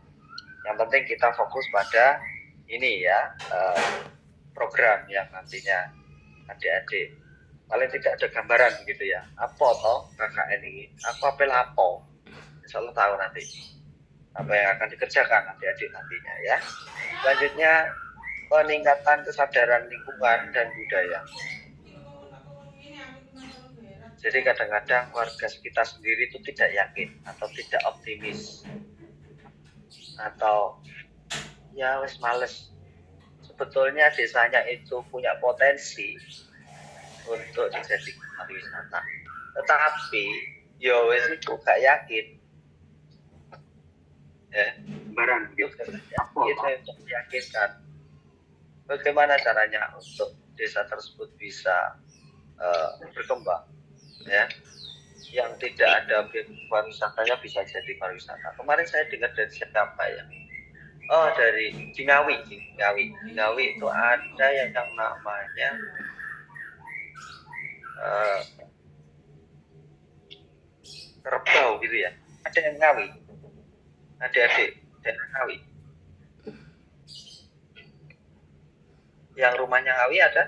Yang penting kita fokus pada ini ya, program yang nantinya adik-adik paling tidak ada gambaran begitu ya. Apa toh KKN ini? Aku apel apa? Insya Allah tahu nanti apa yang akan dikerjakan adik-adik nantinya ya. Selanjutnya peningkatan kesadaran lingkungan dan budaya. Jadi kadang-kadang warga sekitar sendiri itu tidak yakin atau tidak optimis atau ya wes males. Sebetulnya desanya itu punya potensi untuk dijadikan pariwisata, tetapi ya wes itu gak yakin. Ya, barang itu untuk meyakinkan bagaimana caranya untuk desa tersebut bisa berkembang, ya, yang tidak ada objek pariwisatanya bisa jadi pariwisata. Kemarin saya dengar dari siapa ya? Oh, dari Ngawi itu ada yang namanya kerbau gitu ya. Ada yang Ngawi, adik-adik daerah Ngawi. Yang rumahnya Ngawi ada.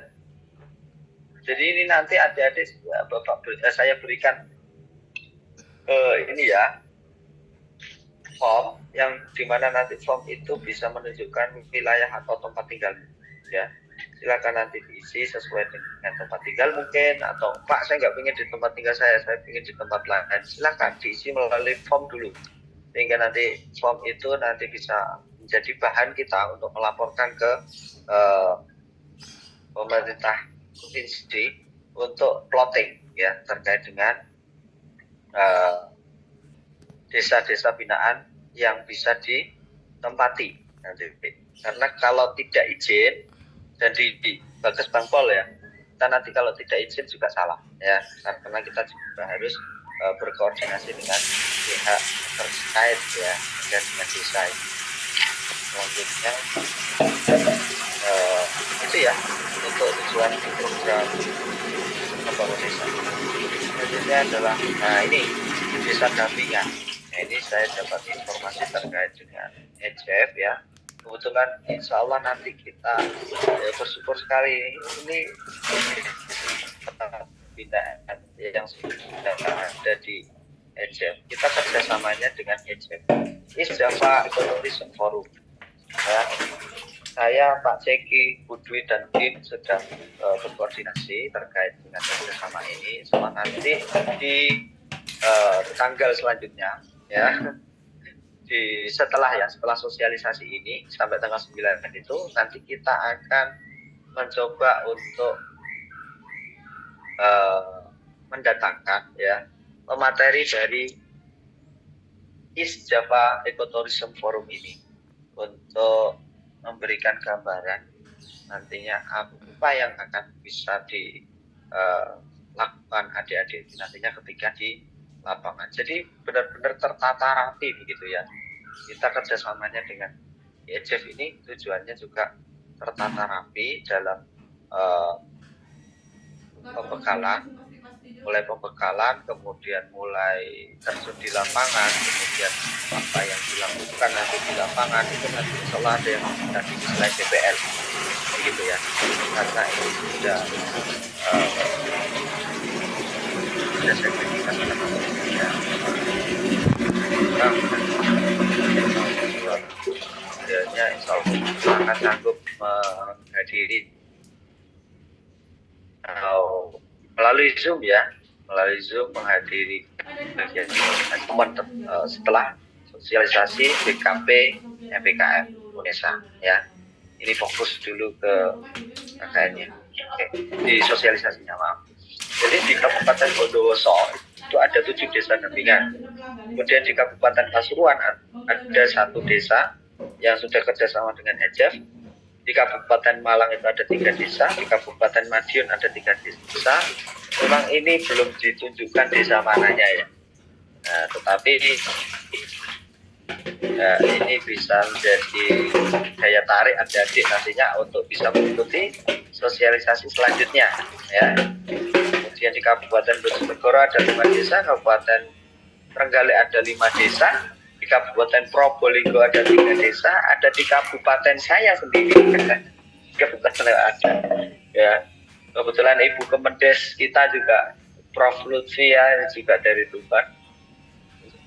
Jadi ini nanti adik-adik saya berikan ini ya, form yang dimana nanti form itu bisa menunjukkan wilayah atau tempat tinggal ya. Silakan nanti diisi sesuai dengan tempat tinggal mungkin, atau Pak saya nggak ingin di tempat tinggal saya ingin di tempat lain. Silakan diisi melalui form dulu, sehingga nanti form itu nanti bisa menjadi bahan kita untuk melaporkan ke pemerintah provinsi untuk plotting ya terkait dengan desa-desa binaan yang bisa ditempati nanti. Karena kalau tidak izin dan di Bagas Bangpol ya, kita nanti kalau tidak izin juga salah ya, karena kita juga harus berkoordinasi dengan pihak terkait ya dan dengan desa. Selanjutnya itu ya untuk tujuan program membangun desa. Selanjutnya adalah ini desa dampingan. Nah, ini saya dapat informasi terkait dengan ECF ya. Kebetulan insya Allah nanti kita bersyukur sekali ini binaan yang sudah ada di ECF. Kita kerjasamanya dengan ECF, East Java Tourism Forum. Ya, saya Pak Ceki, Budwi dan tim sedang berkoordinasi terkait dengan kerjasama ini. Setelah nanti di tanggal selanjutnya ya, setelah sosialisasi ini sampai tanggal 9 itu nanti kita akan mencoba untuk mendatangkan ya pemateri dari East Java Ecotourism Forum ini untuk memberikan gambaran nantinya apa yang akan bisa dilakukan adik-adik nantinya ketika di lapangan. Jadi benar-benar tertata rapi begitu ya. Kita kerjasamanya dengan ECF ini tujuannya juga tertata rapi dalam pembekalan, kemudian mulai terjun di lapangan, kemudian apa yang dilakukan nanti di lapangan itu nanti insya ada yang nanti selain DPL begitu ya, karena ini sudah sertifikat ya. Sebenarnya insya Allah akan sanggup menghadiri atau melalui Zoom menghadiri kegiatan setelah sosialisasi BKP MPKM UNESA ya. Ini fokus dulu ke KKN-nya. Di sosialisasinya maaf. Jadi di Kabupaten Bondowoso itu ada 7 desa dampingan. Kemudian di Kabupaten Pasuruan ada 1 desa yang sudah kerjasama dengan ECF. Di Kabupaten Malang itu ada 3 desa, di Kabupaten Madiun ada 3 desa. Memang ini belum ditunjukkan desa mananya ya. Nah, tetapi ini bisa menjadi daya tarik adik-adik nantinya untuk bisa mengikuti sosialisasi selanjutnya ya. Kemudian di Kabupaten Bojonegoro ada 5 desa, Kabupaten Trenggalek ada 5 desa, di Kabupaten Probolinggo ada 3 desa, ada di Kabupaten saya sendiri Kabupaten ada ya. Kebetulan Ibu Kemendes kita juga Prof. Lutfi ya, juga dari Tuban.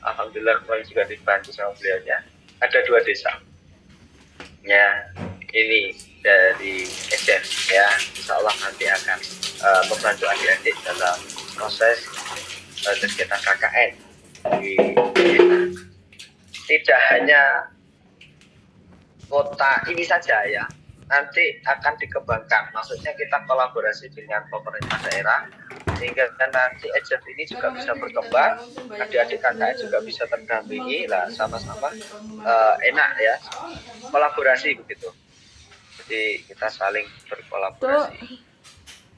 Alhamdulillah kemarin juga dibantu sama beliaunya. Ada 2 desa. Ya, ini dari Esen ya, insya Allah nanti akan membantu adik-adik dalam proses kegiatan KKN di desa. Tidak hanya kota ini saja ya, nanti akan dikembangkan. Maksudnya kita kolaborasi dengan pemerintah daerah sehingga nanti EJF ini juga bisa berkembang, adik-adik KKN juga bisa terdampingi lah, sama-sama enak ya, kolaborasi begitu. Jadi kita saling berkolaborasi.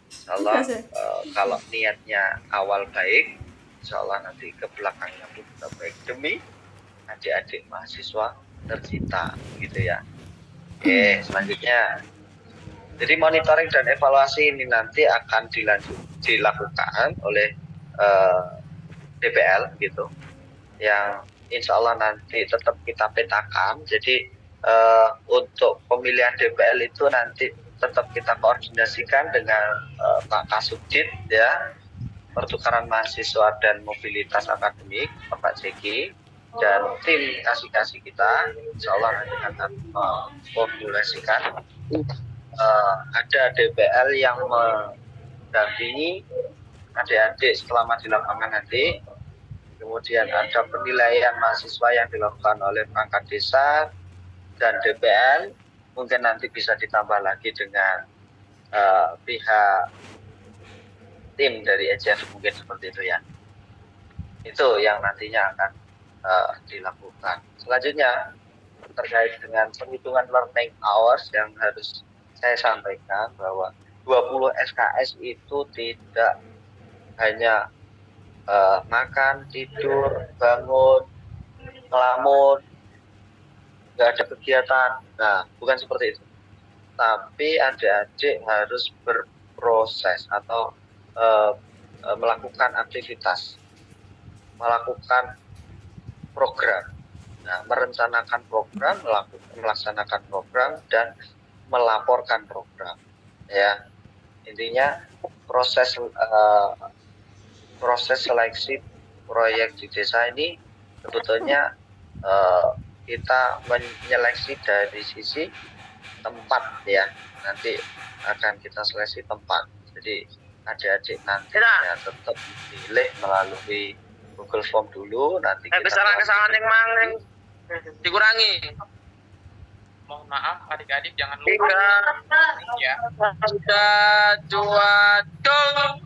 Insya Allah kalau niatnya awal baik, insya Allah nanti ke belakangnya pun juga baik demi adik-adik mahasiswa tercinta gitu ya. Oke, selanjutnya jadi monitoring dan evaluasi ini nanti akan dilakukan oleh DPL gitu, yang insya Allah nanti tetap kita petakan. Jadi untuk pemilihan DPL itu nanti tetap kita koordinasikan dengan Pak Kasubdit ya, pertukaran mahasiswa dan mobilitas akademik, Pak Jeki, dan tim kasih kita insya Allah nanti akan formulasikan ada DPL yang mendampingi adik-adik selama di lapangan nanti. Kemudian ada penilaian mahasiswa yang dilakukan oleh perangkat desa dan DPL. Mungkin nanti bisa ditambah lagi dengan pihak tim dari EJF, mungkin seperti itu ya. Itu yang nantinya akan dilakukan. Selanjutnya terkait dengan perhitungan learning hours yang harus saya sampaikan bahwa 20 SKS itu tidak hanya makan, tidur, bangun, ngelamun, nggak ada kegiatan. Nah, bukan seperti itu. Tapi adik-adik harus berproses atau melakukan aktivitas, melakukan program. Nah, merencanakan program, melaksanakan program, dan melaporkan program. Ya, intinya proses seleksi proyek di desa ini sebetulnya kita menyeleksi dari sisi tempat ya. Nanti akan kita seleksi tempat. Jadi adik-adik nanti ya tetap dipilih melalui Google Form dulu, nanti kita kesalahan yang mang dikurangi. Mohon maaf adik-adik, jangan lupa ya. Sudah dua dong.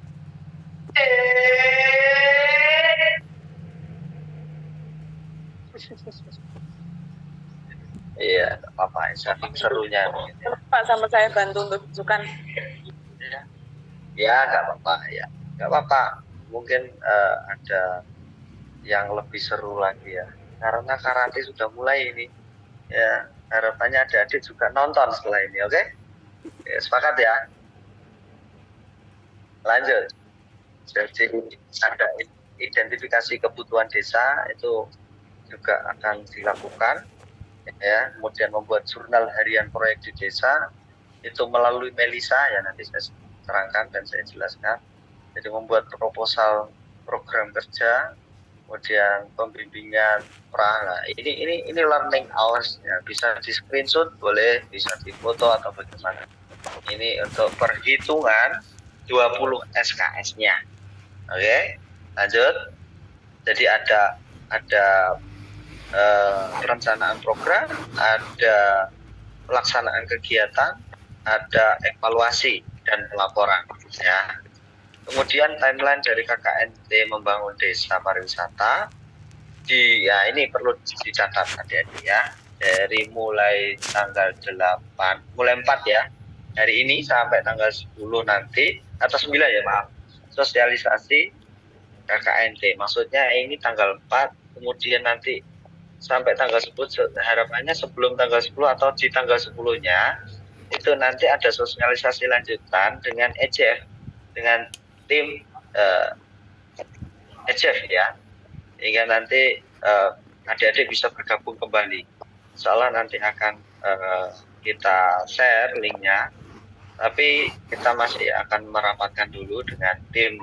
Iya, apa-apa, saking serunya. Pak sama saya bantu untuk rujukan. Ya, nggak apa-apa ya, nggak apa-apa. Mungkin ada yang lebih seru lagi ya, karena karate sudah mulai ini. Ya, harapannya adik-adik juga nonton setelah ini, oke? Ya, sepakat ya. Lanjut. Jadi ada identifikasi kebutuhan desa itu juga akan dilakukan. Ya, kemudian membuat jurnal harian proyek di desa itu melalui Melisa ya, nanti saya terangkan dan saya jelaskan. Jadi membuat proposal program kerja, kemudian pembimbingan nah, ini learning hours ya, bisa di screenshot boleh, bisa difoto atau bagaimana. Ini untuk perhitungan 20 SKS-nya. Oke, lanjut. Jadi ada perencanaan program, ada pelaksanaan kegiatan, ada evaluasi dan pelaporan ya. Kemudian timeline dari KKNT membangun desa pariwisata ya ini perlu dicatat adik-adik ya, dari mulai tanggal 4 ya hari ini sampai tanggal 10 nanti atau 9 ya maaf, sosialisasi KKNT. Maksudnya ini tanggal 4, kemudian nanti sampai tanggal 10, harapannya sebelum tanggal 10 atau di tanggal 10-nya itu nanti ada sosialisasi lanjutan dengan EJF, dengan tim EJF ya, hingga nanti adik-adik bisa bergabung kembali. Insya Allah nanti akan kita share linknya Tapi kita masih akan merapatkan dulu dengan tim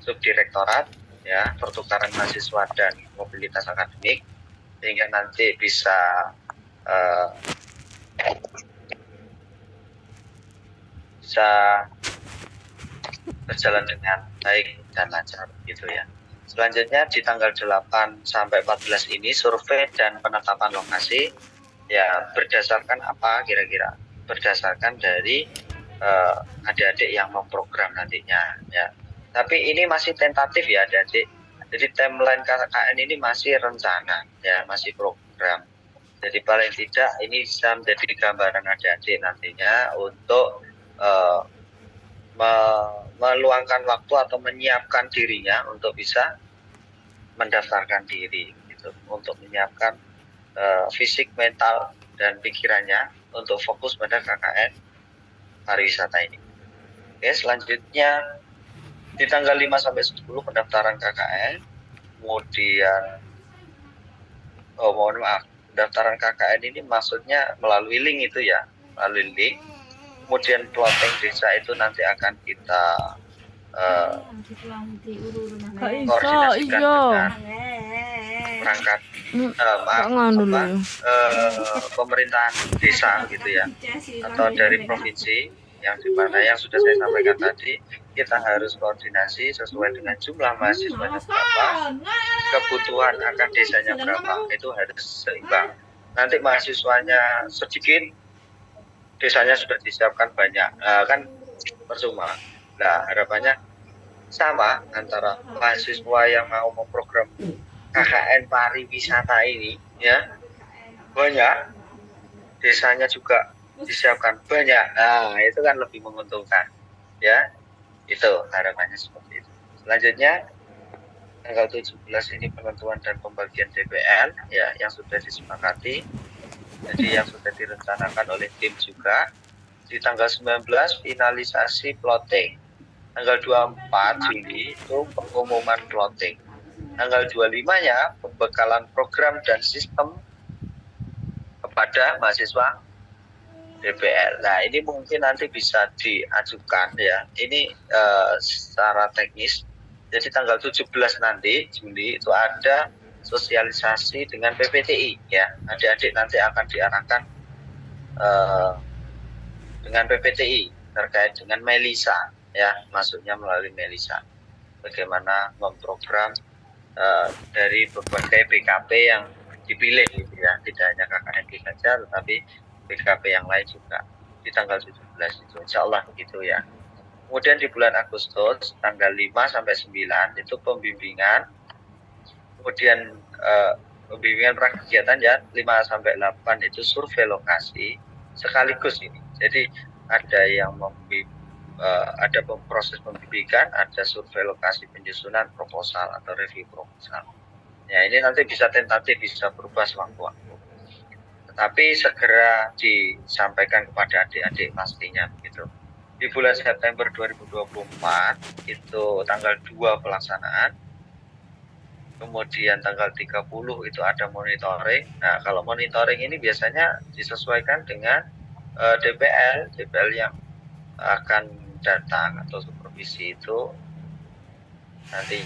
subdirektorat ya, pertukaran mahasiswa dan mobilitas akademik, sehingga nanti bisa berjalan dengan baik dan lancar gitu ya. Selanjutnya di tanggal 8 sampai 14 ini survei dan penetapan lokasi ya, berdasarkan apa kira-kira? Berdasarkan dari adik-adik yang memprogram nantinya ya. Tapi ini masih tentatif ya adik-adik. Jadi timeline KKN ini masih rencana ya, masih program. Jadi paling tidak ini bisa menjadi gambaran adik-adik nantinya untuk meluangkan waktu atau menyiapkan dirinya untuk bisa mendaftarkan diri gitu, untuk menyiapkan fisik, mental, dan pikirannya untuk fokus pada KKN pariwisata ini. Oke, selanjutnya di tanggal 5 sampai 10 pendaftaran KKN, kemudian pendaftaran KKN ini maksudnya melalui link itu ya, melalui link. Kemudian plotting desa itu nanti akan kita koordinasikan dengan perangkat pemerintahan desa gitu ya, atau dari provinsi yang dimana yang sudah saya sampaikan tadi, kita harus koordinasi sesuai dengan jumlah mahasiswanya berapa, kebutuhan akan desanya berapa, itu harus seimbang. Nanti mahasiswanya sedikit, desanya sudah disiapkan banyak, kan percuma. Nah, harapannya sama antara mahasiswa yang mau memprogram KKN pariwisata ini ya, banyak, desanya juga disiapkan banyak. Nah, itu kan lebih menguntungkan ya. Itu harapannya seperti itu. Selanjutnya tanggal 17 ini penentuan dan pembagian DPL ya, yang sudah disepakati. Jadi yang sudah direncanakan oleh tim juga. Di tanggal 19 finalisasi plotting. Tanggal 24 Juli itu pengumuman plotting. Tanggal 25-nya pembekalan program dan sistem kepada mahasiswa DPL. Nah, ini mungkin nanti bisa diajukan ya. Ini secara teknis. Jadi tanggal 17 nanti Juli itu ada sosialisasi dengan PPTI ya. Adik-adik nanti akan diarahkan dengan PPTI terkait dengan Melisa ya, masuknya melalui Melisa. Bagaimana memprogram dari berbagai BKP yang dipilih gitu ya, tidak hanya KKN saja tetapi BKP yang lain juga di tanggal 17 itu, insya Allah begitu ya. Kemudian di bulan Agustus tanggal 5 sampai 9 itu pembimbingan, kemudian pembimbingan prakegiatan ya, 5 sampai 8 itu survei lokasi sekaligus ini. Jadi ada yang ada proses pembimbingan, ada survei lokasi, penyusunan proposal atau review proposal. Ya, ini nanti bisa tentatif, bisa berubah sewaktu-waktu. Tetapi segera disampaikan kepada adik-adik pastinya begitu. Di bulan September 2024 itu tanggal 2 pelaksanaan. Kemudian tanggal 30 itu ada monitoring. Nah, kalau monitoring ini biasanya disesuaikan dengan DPL yang akan datang atau supervisi itu nanti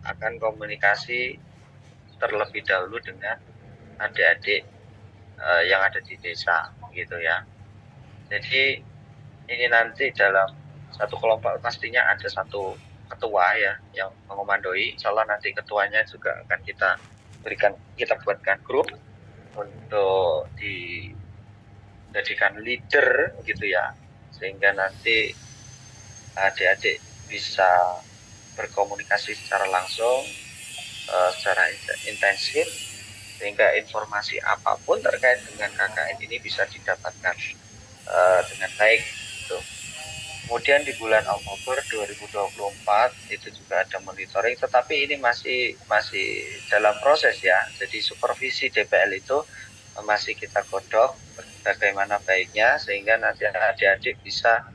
akan komunikasi terlebih dahulu dengan adik-adik yang ada di desa gitu ya. Jadi ini nanti dalam satu kelompok pastinya ada satu ketua ya yang mengomandoi. Insya Allah nanti ketuanya juga akan kita buatkan grup untuk dijadikan leader gitu ya, sehingga nanti adik-adik bisa berkomunikasi secara langsung, secara intensif, sehingga informasi apapun terkait dengan KKN ini bisa didapatkan dengan baik gitu. Kemudian di bulan Oktober 2024 itu juga ada monitoring, tetapi ini masih dalam proses ya. Jadi supervisi DPL itu masih kita godok bagaimana baiknya, sehingga nanti adik-adik bisa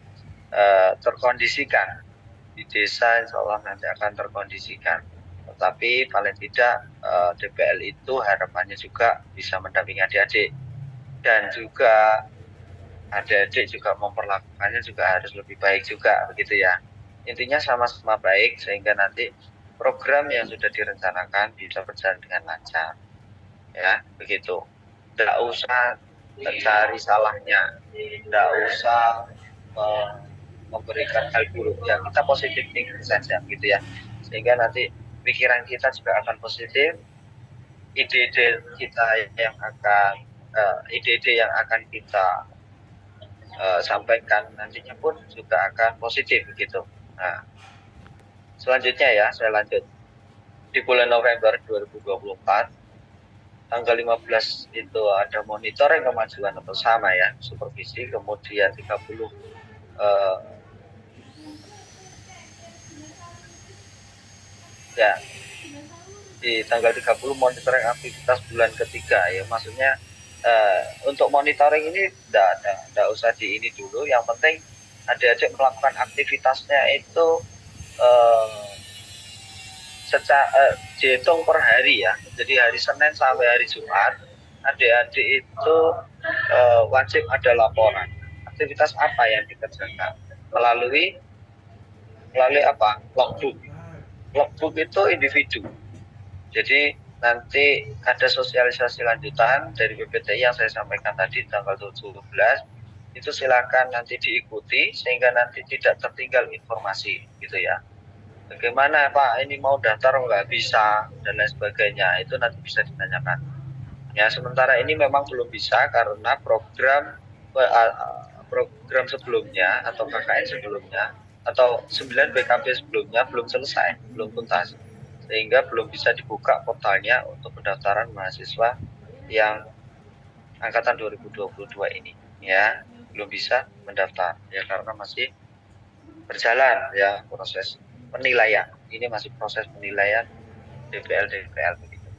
terkondisikan di desa. Insya Allah nanti akan terkondisikan. Tetapi paling tidak DPL itu harapannya juga bisa mendampingi adik-adik dan juga adik-adik juga memperlakukannya juga harus lebih baik juga begitu ya. Intinya sama-sama baik sehingga nanti program yang sudah direncanakan bisa berjalan dengan lancar ya, begitu. Tidak usah mencari salahnya, tidak usah memberikan hal buruk ya, kita positif thinking saja gitu ya, sehingga nanti pikiran kita juga akan positif, ide-ide kita yang akan ide-ide yang akan kita sampaikan nantinya pun juga akan positif begitu. Nah, selanjutnya ya, saya lanjut. Di bulan November 2024, tanggal 15 itu ada monitoring kemajuan atau sama ya, supervisi, kemudian 30 ya di tanggal 30 monitoring aktivitas bulan ketiga ya, maksudnya untuk monitoring ini tidak usah di ini dulu, yang penting adik-adik melakukan aktivitasnya itu secara dihitung per hari ya. Jadi hari Senin sampai hari Jumat adik-adik itu wajib ada laporan aktivitas apa yang dikerjakan melalui apa, logbook. Logbook itu individu. Jadi nanti ada sosialisasi lanjutan dari PPTI yang saya sampaikan tadi tanggal 17, itu silakan nanti diikuti sehingga nanti tidak tertinggal informasi gitu ya. Bagaimana Pak, ini mau daftar nggak bisa dan lain sebagainya, itu nanti bisa ditanyakan. Ya sementara ini memang belum bisa karena program sebelumnya atau KKN sebelumnya atau 9 BKP sebelumnya belum selesai, belum tuntas, sehingga belum bisa dibuka portalnya untuk pendaftaran mahasiswa yang angkatan 2022 ini ya, belum bisa mendaftar ya karena masih berjalan ya proses penilaian. Ini masih proses penilaian DPL begitu.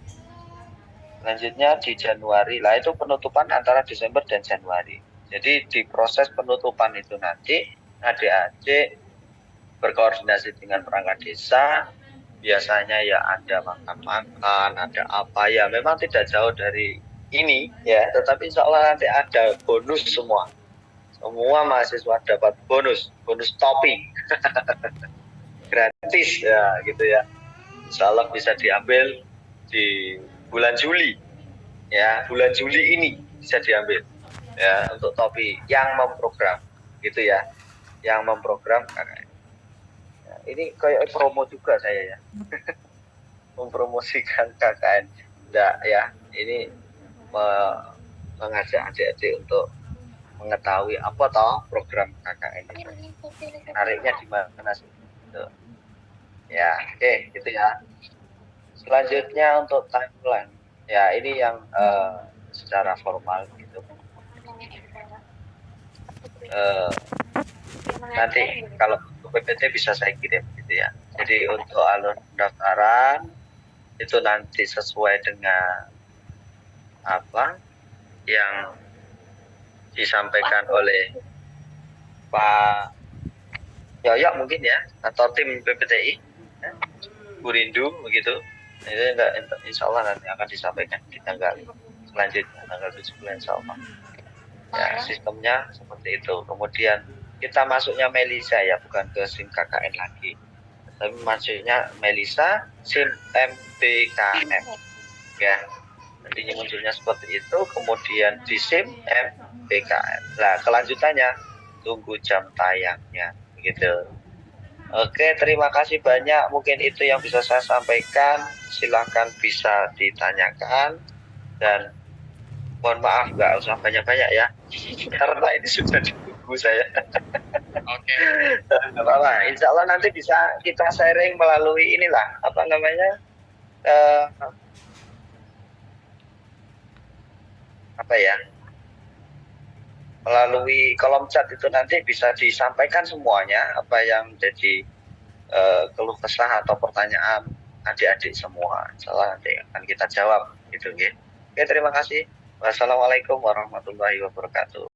Selanjutnya di Januari lah, itu penutupan antara Desember dan Januari. Jadi di proses penutupan itu nanti adik-adik berkoordinasi dengan perangkat desa, biasanya ya ada makan-makan, ada apa ya, memang tidak jauh dari ini ya, tetapi insya Allah nanti ada bonus semua mahasiswa dapat bonus topping gratis ya gitu ya, insya Allah bisa diambil di bulan Juli ya, bulan Juli ini bisa diambil ya untuk topi yang memprogram gitu ya, yang memprogram KKN. Ini kayak promo juga saya ya mempromosikan KKN. Enggak ya, ini mengajak adik-adik untuk mengetahui apa toh program KKN ini. Menariknya di mana sih? Gitu. Ya, oke, gitu ya. Selanjutnya untuk timeline. Ya, ini yang secara formal gitu. Nanti kalau PPT bisa saya kirim gitu ya. Jadi untuk alur pendaftaran itu nanti sesuai dengan apa yang disampaikan oleh Pak Yoyok mungkin ya, atau tim PPTI ya, Bu Rindu begitu. Itu insya Allah nanti akan disampaikan di tanggal selanjutnya, tanggal 17 insya Allah. Ya, sistemnya seperti itu. Kemudian kita masuknya Melisa ya, bukan ke SIM KKN lagi, tapi masuknya Melisa SIM MBKM ya, nantinya munculnya seperti itu. Kemudian di SIM MBKM, nah kelanjutannya tunggu jam tayangnya begitu. Oke, terima kasih banyak, mungkin itu yang bisa saya sampaikan, silahkan bisa ditanyakan dan mohon maaf nggak usah banyak-banyak ya karena ini sudah ditunggu saya. Oke. Apa, insya Allah nanti bisa kita sharing melalui inilah apa namanya apa ya, melalui kolom chat itu nanti bisa disampaikan semuanya apa yang jadi keluh kesah atau pertanyaan adik-adik semua, insya Allah nanti akan kita jawab gitu ya. Oke, terima kasih. Wassalamualaikum warahmatullahi wabarakatuh.